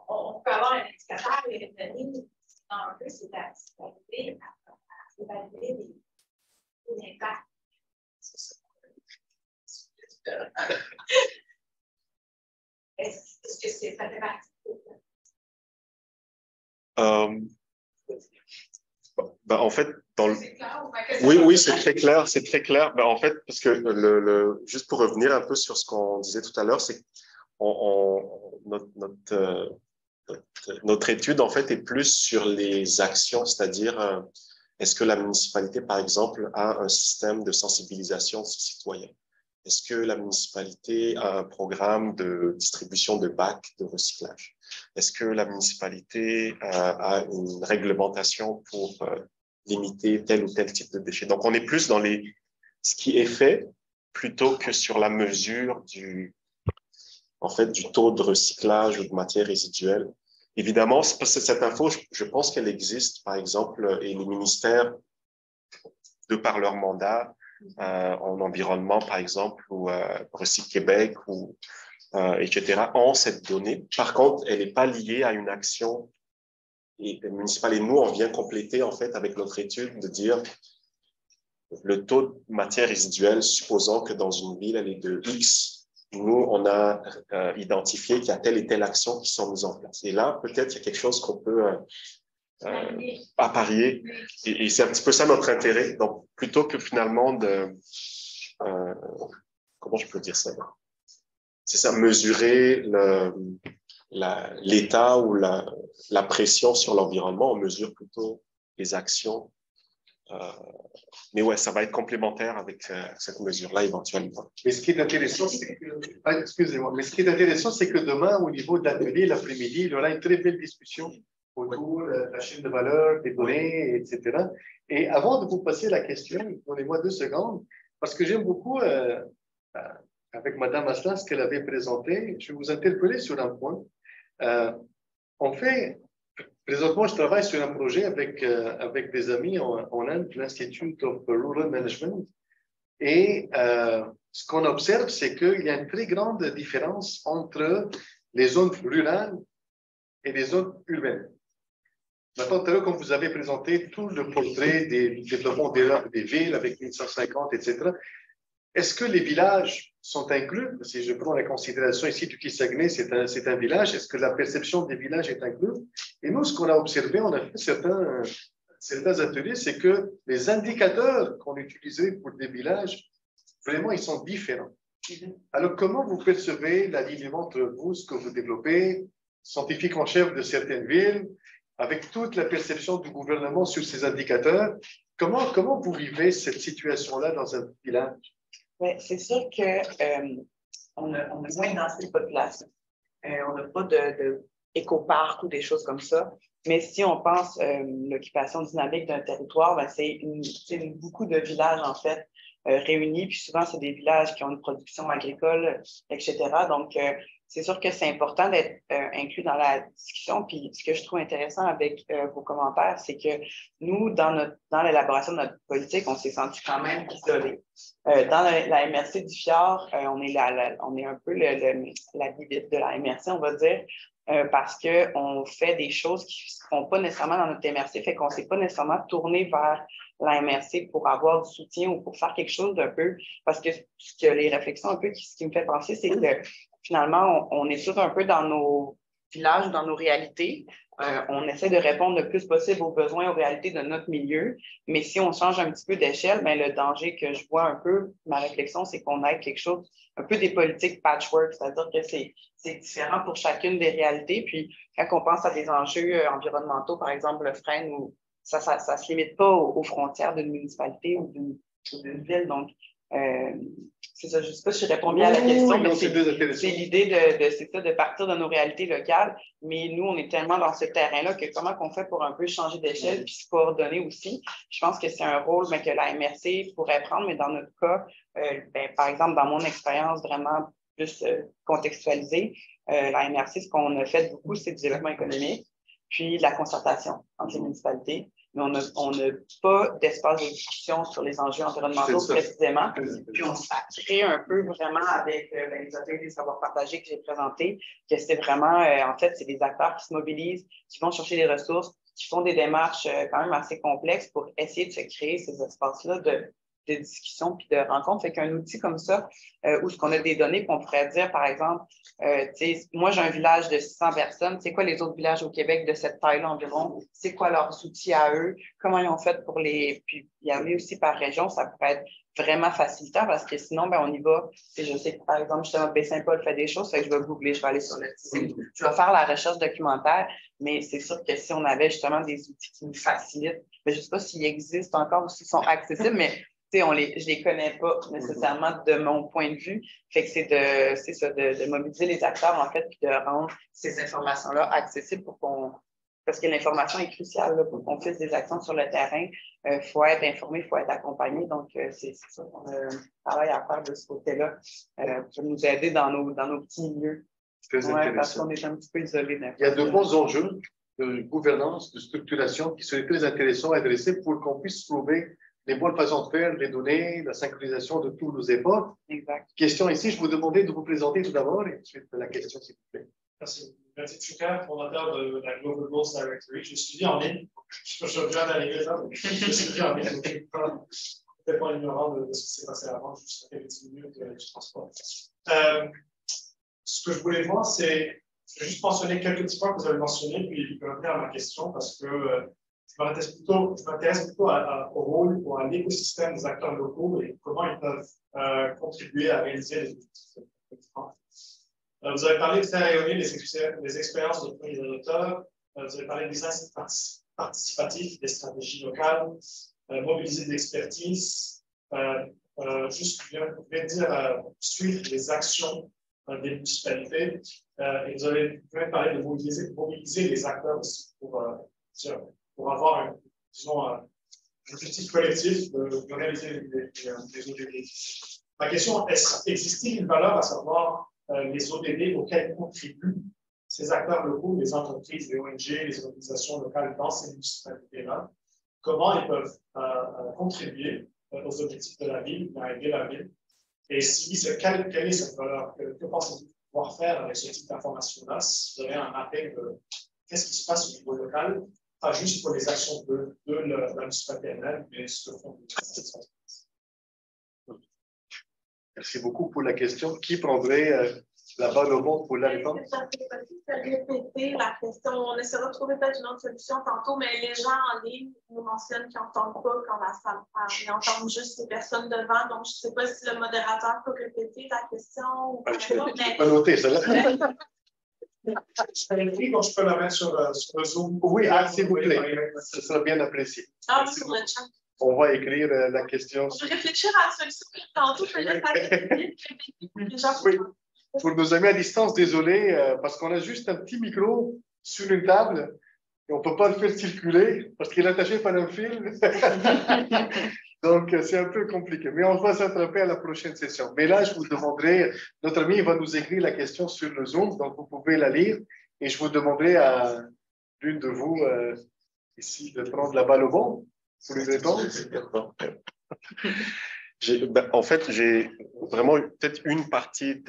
on peut avoir un indicateur et une donnée en plus, c'est d'arriver à évaluer les impacts. Est-ce que ça fait partie Ben, en fait, oui, c'est très clair, c'est très clair. Ben, en fait, parce que juste pour revenir un peu sur ce qu'on disait tout à l'heure, c'est que notre étude, en fait, est plus sur les actions, c'est-à-dire, est-ce que la municipalité, par exemple, a un système de sensibilisation de ses citoyens? Est-ce que la municipalité a un programme de distribution de bacs de recyclage? Est-ce que la municipalité a une réglementation pour limiter tel ou tel type de déchets? Donc, on est plus dans ce qui est fait plutôt que sur la mesure du taux de recyclage ou de matière résiduelle. Évidemment, parce que cette info, je pense qu'elle existe, par exemple, et les ministères, de par leur mandat, en environnement, par exemple, ou Recycle Québec, etc., ont cette donnée. Par contre, elle n'est pas liée à une action municipale. Et nous, on vient compléter, en fait, avec notre étude, de dire le taux de matière résiduelle, supposons que dans une ville, elle est de X. Nous, on a identifié qu'il y a telle et telle action qui sont mises en place. Et là, peut-être il y a quelque chose qu'on peut apparier. Et c'est un petit peu ça notre intérêt. Donc, plutôt que finalement comment je peux dire ça? C'est ça, mesurer l'état ou la pression sur l'environnement, on mesure plutôt les actions. Mais ouais, ça va être complémentaire avec cette mesure-là éventuellement. Mais ce qui est intéressant, c'est que, excusez-moi, mais ce qui est intéressant, c'est que demain, au niveau de l'atelier, l'après-midi, il y aura une très belle discussion autour de la chaîne de valeur, des données, etc. Et avant de vous passer la question, donnez-moi 2 secondes, parce que j'aime beaucoup, avec Mme Aslan, ce qu'elle avait présenté, je vais vous interpeller sur un point. Présentement, je travaille sur un projet avec des amis en Inde, l'Institute of Rural Management. Et ce qu'on observe, c'est qu'il y a une très grande différence entre les zones rurales et les zones urbaines. Maintenant, tout à l'heure, quand vous avez présenté tout le portrait des développements des villes avec 1150, etc., est-ce que les villages sont inclus? Si je prends la considération ici du Saguenay, c'est un village. Est-ce que la perception des villages est incluse? Et nous, ce qu'on a observé, on a fait certains ateliers, c'est que les indicateurs qu'on utilisait pour des villages, vraiment, ils sont différents. Alors, comment vous percevez l'alignement entre vous, ce que vous développez, scientifique en chef de certaines villes, avec toute la perception du gouvernement sur ces indicateurs? Comment vous vivez cette situation-là dans un village? Ouais, c'est sûr qu'on a moins de densité de population. On n'a pas d'éco-parc ou des choses comme ça. Mais si on pense l'occupation dynamique d'un territoire, ben c'est beaucoup de villages, en fait, réunis. Puis souvent, c'est des villages qui ont une production agricole, etc. Donc, c'est sûr que c'est important d'être inclus dans la discussion. Puis ce que je trouve intéressant avec vos commentaires, c'est que nous, dans l'élaboration de notre politique, on s'est senti quand même isolés. Dans la MRC du Fjord, on est un peu la limite de la MRC, on va dire, parce qu'on fait des choses qui ne se font pas nécessairement dans notre MRC, fait qu'on ne s'est pas nécessairement tourné vers la MRC pour avoir du soutien ou pour faire quelque chose d'un peu, parce que les réflexions un peu, ce qui me fait penser, c'est que finalement, on est tous un peu dans nos villages, dans nos réalités. On essaie de répondre le plus possible aux besoins, aux réalités de notre milieu. Mais si on change un petit peu d'échelle, ben, le danger que je vois un peu, ma réflexion, c'est qu'on ait quelque chose, un peu des politiques patchwork, c'est-à-dire que c'est différent pour chacune des réalités. Puis, quand on pense à des enjeux environnementaux, par exemple, le frein, où ça se limite pas aux frontières d'une municipalité ou d'une ville. Donc, c'est ça, je ne sais pas si je réponds bien à la question, mais c'est l'idée de partir de nos réalités locales. Mais nous, on est tellement dans ce terrain-là que comment qu'on fait pour un peu changer d'échelle puis se coordonner aussi. Je pense que c'est un rôle que la MRC pourrait prendre, mais dans notre cas, par exemple, dans mon expérience vraiment plus contextualisée, la MRC, ce qu'on a fait beaucoup, c'est du développement économique, puis de la concertation entre les municipalités. Mais on n'a pas d'espace de discussion sur les enjeux environnementaux précisément. Puis on s'est créé un peu vraiment avec les ateliers des savoirs partagés que j'ai présentés, que c'est vraiment, en fait, c'est des acteurs qui se mobilisent, qui vont chercher des ressources, qui font des démarches quand même assez complexes pour essayer de se créer ces espaces-là de discussion puis de rencontre. Fait qu'un outil comme ça, où ce qu'on a des données qu'on pourrait dire, par exemple, moi, j'ai un village de 600 personnes. C'est quoi les autres villages au Québec de cette taille-là environ? C'est quoi leurs outils à eux? Comment ils ont fait pour les... Puis, il y en a aussi par région, ça pourrait être vraiment facilitant parce que sinon, ben, on y va. Je sais que, par exemple, justement, Baie-Saint-Paul fait des choses, fait que je vais googler, je vais aller sur le site. Je vais faire la recherche documentaire, mais c'est sûr que si on avait justement des outils qui nous facilitent, ben, je ne sais pas s'ils existent encore ou s'ils sont accessibles, mais je les connais pas nécessairement de mon point de vue. Fait que c'est ça, de mobiliser les acteurs, en fait, puis de rendre ces informations-là accessibles parce que l'information est cruciale là, pour qu'on fasse des actions sur le terrain. Il faut être informé, il faut être accompagné. Donc, c'est ça qu'on a un travail à faire de ce côté-là pour nous aider dans nos petits milieux. Très intéressant. Parce qu'on est un petit peu isolés. Il y a de bons enjeux de gouvernance, de structuration qui seraient très intéressants à adresser pour qu'on puisse trouver les bonnes façons de faire, les données, la synchronisation de tous nos efforts. Exact. Question ici, je vous demandais de vous présenter tout d'abord et ensuite la question, s'il vous plaît. Merci. Merci Chouka, fondateur de la Global Goals Directory. Je suis en ligne. Je viens d'arriver là, mais je suis en ligne. Donc, je suis complètement ignorant de ce qui s'est passé avant, juste quelques 10 minutes du transport. Ce que je voulais voir, c'est, je vais juste mentionner quelques petits points que vous avez mentionnés, puis revenir à ma question, parce que je m'intéresse plutôt au rôle ou à l'écosystème des acteurs locaux et comment ils peuvent contribuer à réaliser les objectifs. Vous avez parlé de faire rayonner les expériences de premiers adopteurs, vous avez parlé des instituts participatifs, des stratégies locales, mobiliser de l'expertise, juste bien dire suivre les actions des municipalités. Et vous avez même parlé de mobiliser les acteurs aussi pour avoir un objectif collectif de réaliser les ODD. Ma question, existe-t-il une valeur à savoir les ODD auxquels contribuent ces acteurs locaux, les entreprises, les ONG, les organisations locales dans ces municipalités-là? Comment ils peuvent contribuer aux objectifs de la ville, d'arriver la ville? Et si quelle est cette valeur? Que pensez-vous pouvoir faire avec ce type d'information-là si vous avez un appel de qu'est-ce qui se passe au niveau local, pas juste pour les actions de la municipalité elle-même, mais ce que font les entreprises? Merci beaucoup pour la question. Qui prendrait la balle au monde pour la répondre? Répéter la question. On essaiera de trouver peut-être une autre solution tantôt, mais les gens en ligne nous mentionnent qu'ils n'entendent pas quand la salle parle. Ils entendent juste les personnes devant. Donc, je ne sais pas si le modérateur peut répéter la question ou pas. Je peux noter celle-là. Je peux la mettre sur le Zoom. Oui, s'il vous plaît. Ce sera bien apprécié. Ah, sur le chat. On va écrire la question. Je vais réfléchir à la solution tantôt. Je vais faire oui. Pour nos amis à distance, désolé, parce qu'on a juste un petit micro sur une table et on ne peut pas le faire circuler parce qu'il est attaché par un fil. Donc, c'est un peu compliqué. Mais on va s'attraper à la prochaine session. Mais là, je vous demanderai, notre ami va nous écrire la question sur le Zoom, donc vous pouvez la lire. Et je vous demanderai à l'une de vous ici de prendre la balle au bon pour lui répondre. En fait, j'ai vraiment peut-être une partie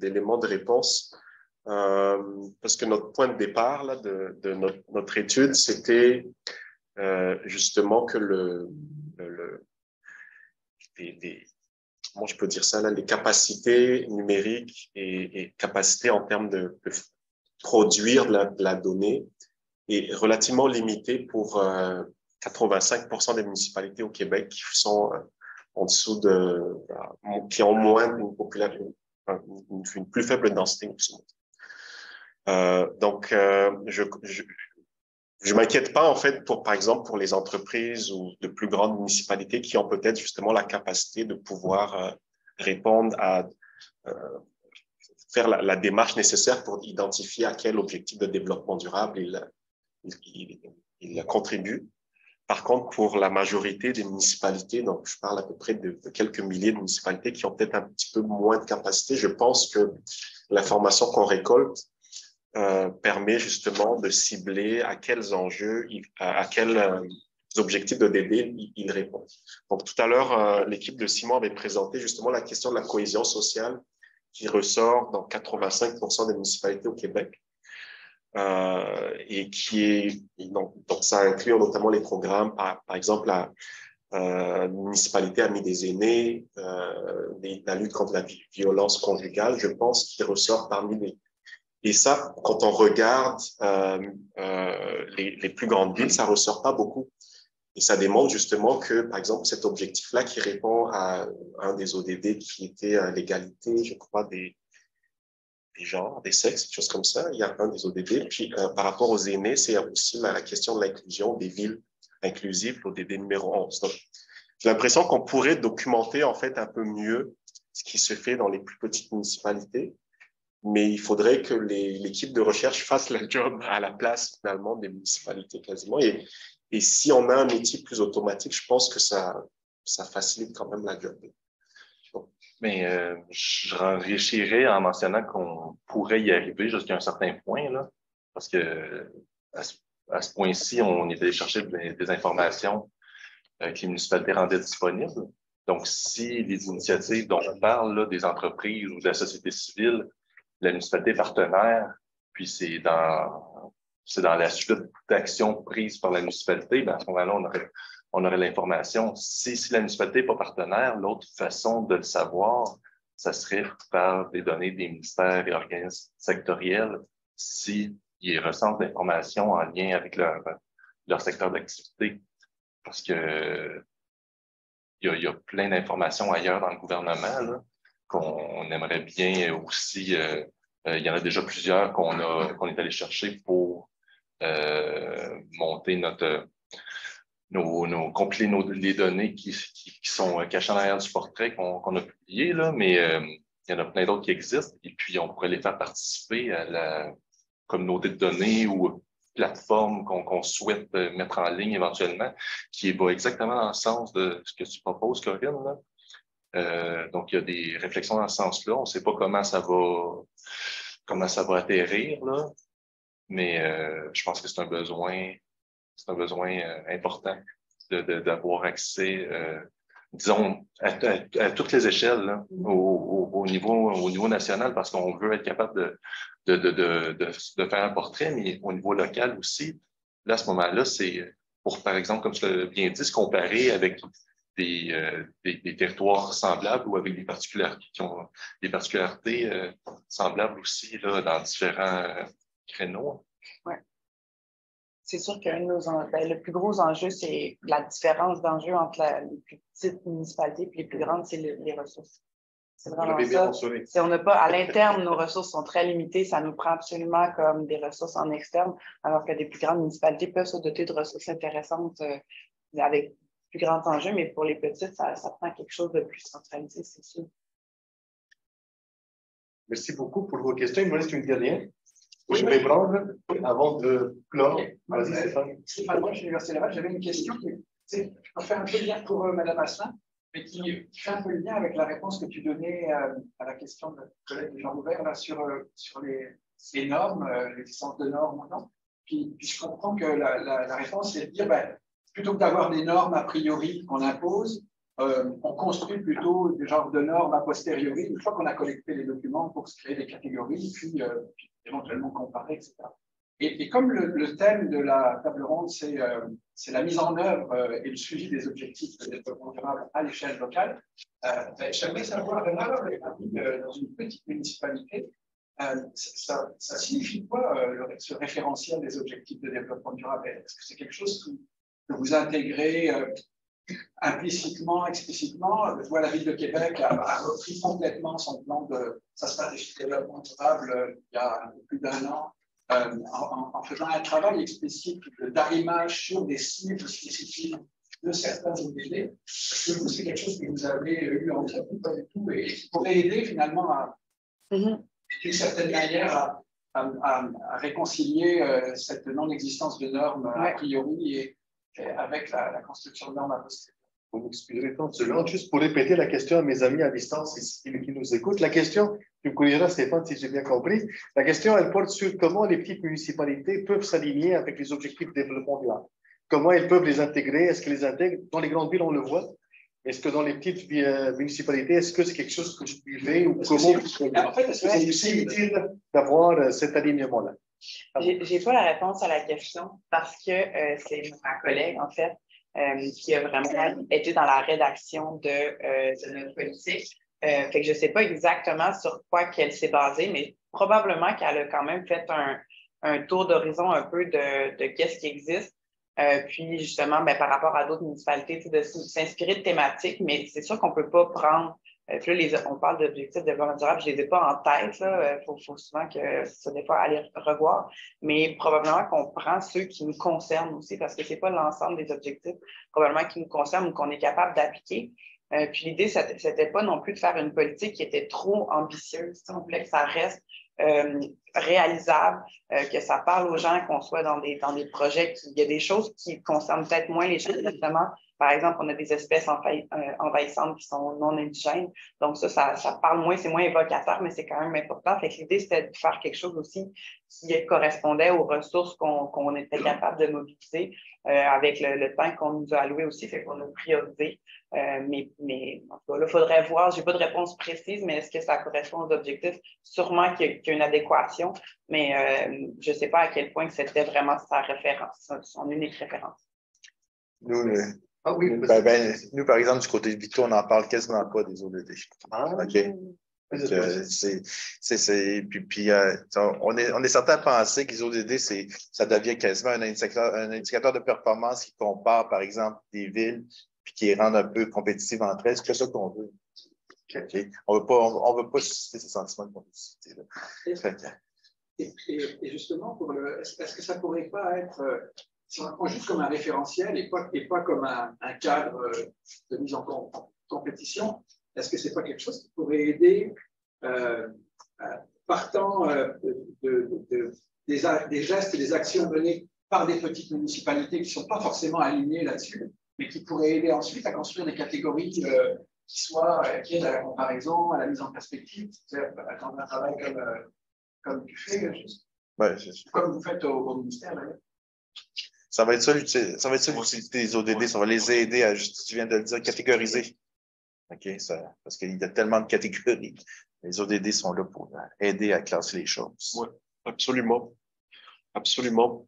d'éléments de réponse. Parce que notre point de départ là, de notre étude, c'était justement que comment je peux dire ça là, les capacités numériques et capacités en termes de produire de la donnée est relativement limitée pour 85% des municipalités au Québec qui sont en dessous qui ont moins d'une population, une plus faible densité. Donc, je m'inquiète pas, en fait, par exemple, pour les entreprises ou de plus grandes municipalités qui ont peut-être justement la capacité de pouvoir répondre à faire la démarche nécessaire pour identifier à quel objectif de développement durable il contribue. Par contre, pour la majorité des municipalités, donc je parle à peu près de quelques milliers de municipalités qui ont peut-être un petit peu moins de capacité, je pense que l'information qu'on récolte permet justement de cibler à quels enjeux, à quels objectifs de DD il répond. Donc, tout à l'heure, l'équipe de Simon avait présenté justement la question de la cohésion sociale qui ressort dans 85% des municipalités au Québec. Et qui est, donc ça inclut notamment les programmes, par exemple, la municipalité Amis des aînés, la lutte contre la violence conjugale, je pense, qui ressort parmi les. Et ça, quand on regarde les plus grandes villes, ça ressort pas beaucoup. Et ça démontre justement que, par exemple, cet objectif-là qui répond à un des ODD qui était l'égalité, je crois, des genres, des sexes, quelque chose comme ça. Il y a un des ODD. Puis, par rapport aux aînés, c'est aussi la question de l'inclusion des villes inclusives, l'ODD numéro 11. Donc, j'ai l'impression qu'on pourrait documenter, en fait, un peu mieux ce qui se fait dans les plus petites municipalités. Mais il faudrait que l'équipe de recherche fasse le job à la place, finalement, des municipalités quasiment. Et si on a un outil plus automatique, je pense que ça facilite quand même la job. Mais je enrichirais en mentionnant qu'on pourrait y arriver jusqu'à un certain point, là, parce que à ce point-ci, on est allé chercher des informations que les municipalités rendaient disponibles. Donc, si les initiatives dont on parle, là, des entreprises ou de la société civile, la municipalité partenaire, puis c'est dans la suite d'actions prises par la municipalité, ben à ce moment-là, on aurait l'information. Si la municipalité n'est pas partenaire, l'autre façon de le savoir, ça serait par des données des ministères et organismes sectoriels s'ils ressentent l'information en lien avec leur secteur d'activité. Parce que il y a plein d'informations ailleurs dans le gouvernement là, qu'on aimerait bien aussi. Il y en a déjà plusieurs qu'on est allé chercher pour monter compiler les données qui sont cachées en arrière du portrait qu'on a publié, là, mais il y en a plein d'autres qui existent, et puis on pourrait les faire participer à la communauté de données ou plateforme qu'on souhaite mettre en ligne éventuellement, qui va exactement dans le sens de ce que tu proposes, Corinne, là. Donc, il y a des réflexions dans ce sens-là. On ne sait pas comment ça va atterrir, là, mais je pense que c'est un besoin important d'avoir accès, disons, à toutes les échelles, là, au niveau national, parce qu'on veut être capable de faire un portrait, mais au niveau local aussi. Là, à ce moment-là, c'est pour, par exemple, comme tu l'as bien dit, se comparer avec des territoires semblables ou avec des particularités qui ont des particularités semblables aussi là, dans différents créneaux. Oui. C'est sûr que le plus gros enjeu, c'est la différence d'enjeu entre les plus petites municipalités et les plus grandes, c'est les ressources. C'est vraiment ça. Si on n'a pas, à l'interne, nos ressources sont très limitées, ça nous prend absolument comme des ressources en externe, alors que des plus grandes municipalités peuvent se doter de ressources intéressantes avec plus grands enjeux, mais pour les petites, ça prend quelque chose de plus centralisé, c'est sûr. Merci beaucoup pour vos questions. Il me reste une dernière. Oui, je vais prendre avant de clore. Vas-y, Stéphane. Stéphane, moi, je suis à l'Université Laval. J'avais une question. je fais un peu le lien pour Mme Asselin, mais qui fait un peu le lien avec la réponse que tu donnais à la question de notre collègue Jean Ouvert là, sur les normes, l'existence de normes ou non. Puis je comprends que la réponse, c'est de dire, ben, plutôt que d'avoir des normes a priori qu'on impose, on construit plutôt des genres de normes a posteriori, une fois qu'on a collecté les documents pour se créer des catégories, puis éventuellement comparer, etc. Et comme le thème de la table ronde, c'est la mise en œuvre et le suivi des objectifs de développement durable à l'échelle locale, j'aimerais savoir, dans une petite municipalité, ça signifie quoi ce référentiel des objectifs de développement durable? Est-ce que c'est quelque chose que vous intégrez implicitement, explicitement? Je vois la ville de Québec a repris complètement son plan de sa stratégie de développement durable il y a plus d'1 an, en faisant un travail explicite d'arrimage sur des cibles spécifiques de certains ODD. Est-ce que c'est quelque chose que vous avez eu en tête ou pas du tout et qui pourrait aider finalement d'une certaine manière à réconcilier cette non-existence de normes a priori et avec la construction de normes a posteriori? Vous m'excuserez 30 secondes, juste pour répéter la question à mes amis à distance qui nous écoutent. La question, tu me corrigeras Stéphane si j'ai bien compris, la question elle porte sur comment les petites municipalités peuvent s'aligner avec les objectifs de développement durable. Comment elles peuvent les intégrer? Est-ce qu'elles les intègrent? Dans les grandes villes, on le voit. Est-ce que dans les petites municipalités, est-ce que c'est quelque chose que je vivais ou comment en fait, c'est utile d'avoir cet alignement-là? J'ai pas la réponse à la question parce que c'est ma collègue, en fait, qui a vraiment été dans la rédaction de notre politique. Fait que je sais pas exactement sur quoi qu'elle s'est basée, mais probablement qu'elle a quand même fait un tour d'horizon un peu de qu'est-ce qui existe. Puis justement, ben, par rapport à d'autres municipalités, de s'inspirer de thématiques, mais c'est sûr qu'on peut pas prendre. Puis là, on parle d'objectifs de développement durable, je les ai pas en tête. Il faut souvent que ça, des fois, aller revoir. Mais probablement qu'on prend ceux qui nous concernent aussi, parce que c'est pas l'ensemble des objectifs, probablement qui nous concernent ou qu'on est capable d'appliquer. Puis l'idée, c'était pas non plus de faire une politique qui était trop ambitieuse. On voulait que ça reste réalisable, que ça parle aux gens, qu'on soit dans des projets il y a des choses qui concernent peut-être moins les gens, justement. Par exemple, on a des espèces envahissantes qui sont non indigènes. Donc ça parle moins, c'est moins évocateur, mais c'est quand même important. Fait que l'idée, c'était de faire quelque chose aussi qui correspondait aux ressources qu'on était capable de mobiliser avec le temps qu'on nous a alloué aussi, fait qu'on a priorisé. Mais en tout cas, là, il faudrait voir, j'ai pas de réponse précise, mais est-ce que ça correspond aux objectifs? Sûrement qu'il y a une adéquation, mais je ne sais pas à quel point que c'était vraiment sa référence, son unique référence. Nous, par exemple, du côté de Vito, on n'en parle quasiment pas des ODD. OK. Puis on est certain de penser que les ODD, ça devient quasiment un indicateur de performance qui compare, par exemple, des villes puis qui les rend un peu compétitives entre elles. C'est que ça qu'on veut. Okay. On veut pas susciter ce sentiment de compétitivité. Et justement, est-ce que ça pourrait pas être, si on le prend juste comme un référentiel et pas comme un cadre de mise en compétition, est-ce que c'est pas quelque chose qui pourrait aider partant des gestes et des actions menées par des petites municipalités qui ne sont pas forcément alignées là-dessus, mais qui pourraient aider ensuite à construire des catégories qui aident à la comparaison, à la mise en perspective, dans un travail comme tu fais, comme vous faites au ministère d'ailleurs. Ça va être ça l'utilité des ODD, ça va les aider à, tu viens de le dire, catégoriser. Okay, parce qu'il y a tellement de catégories. Les ODD sont là pour aider à classer les choses. Oui, absolument. Absolument.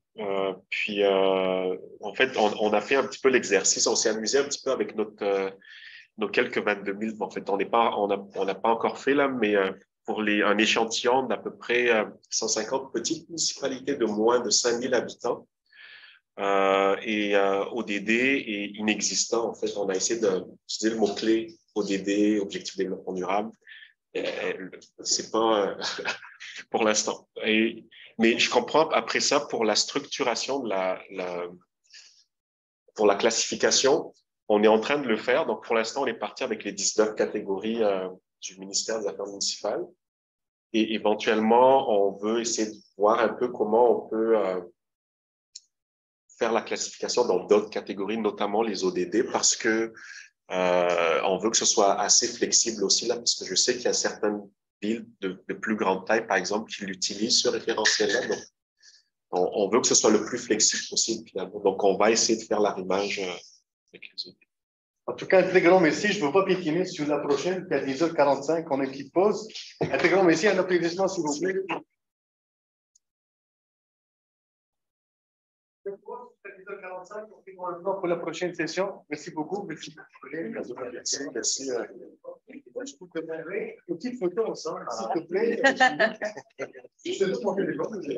Puis, en fait, on a fait un petit peu l'exercice, on s'est amusé un petit peu avec nos quelques 22 000. En fait, on n'a pas encore fait là, mais pour un échantillon d'à peu près 150 petites municipalités de moins de 5 000 habitants et ODD et inexistant. En fait, on a essayé d'utiliser le mot-clé ODD, Objectif de développement durable. C'est pas pour l'instant. Mais je comprends après ça pour la structuration pour la classification, on est en train de le faire. Donc pour l'instant, on est parti avec les 19 catégories du ministère des Affaires municipales. Et éventuellement, on veut essayer de voir un peu comment on peut faire la classification dans d'autres catégories, notamment les ODD, parce que on veut que ce soit assez flexible aussi, là, parce que je sais qu'il y a certaines villes de plus grande taille, par exemple, qui l'utilisent, ce référentiel-là. Donc, on veut que ce soit le plus flexible possible, finalement. Donc, on va essayer de faire l'arrimage avec les ODD. En tout cas, un très grand merci. Je ne veux pas piétiner sur la prochaine, puis à 10h45, on a une petite pause. Un très grand merci. Un applaudissement, s'il vous plaît. À 10h45, on fait pour la prochaine session. Merci beaucoup. Merci. Merci. Je vous demanderai une petite photo ensemble, s'il te plaît. Je te demande les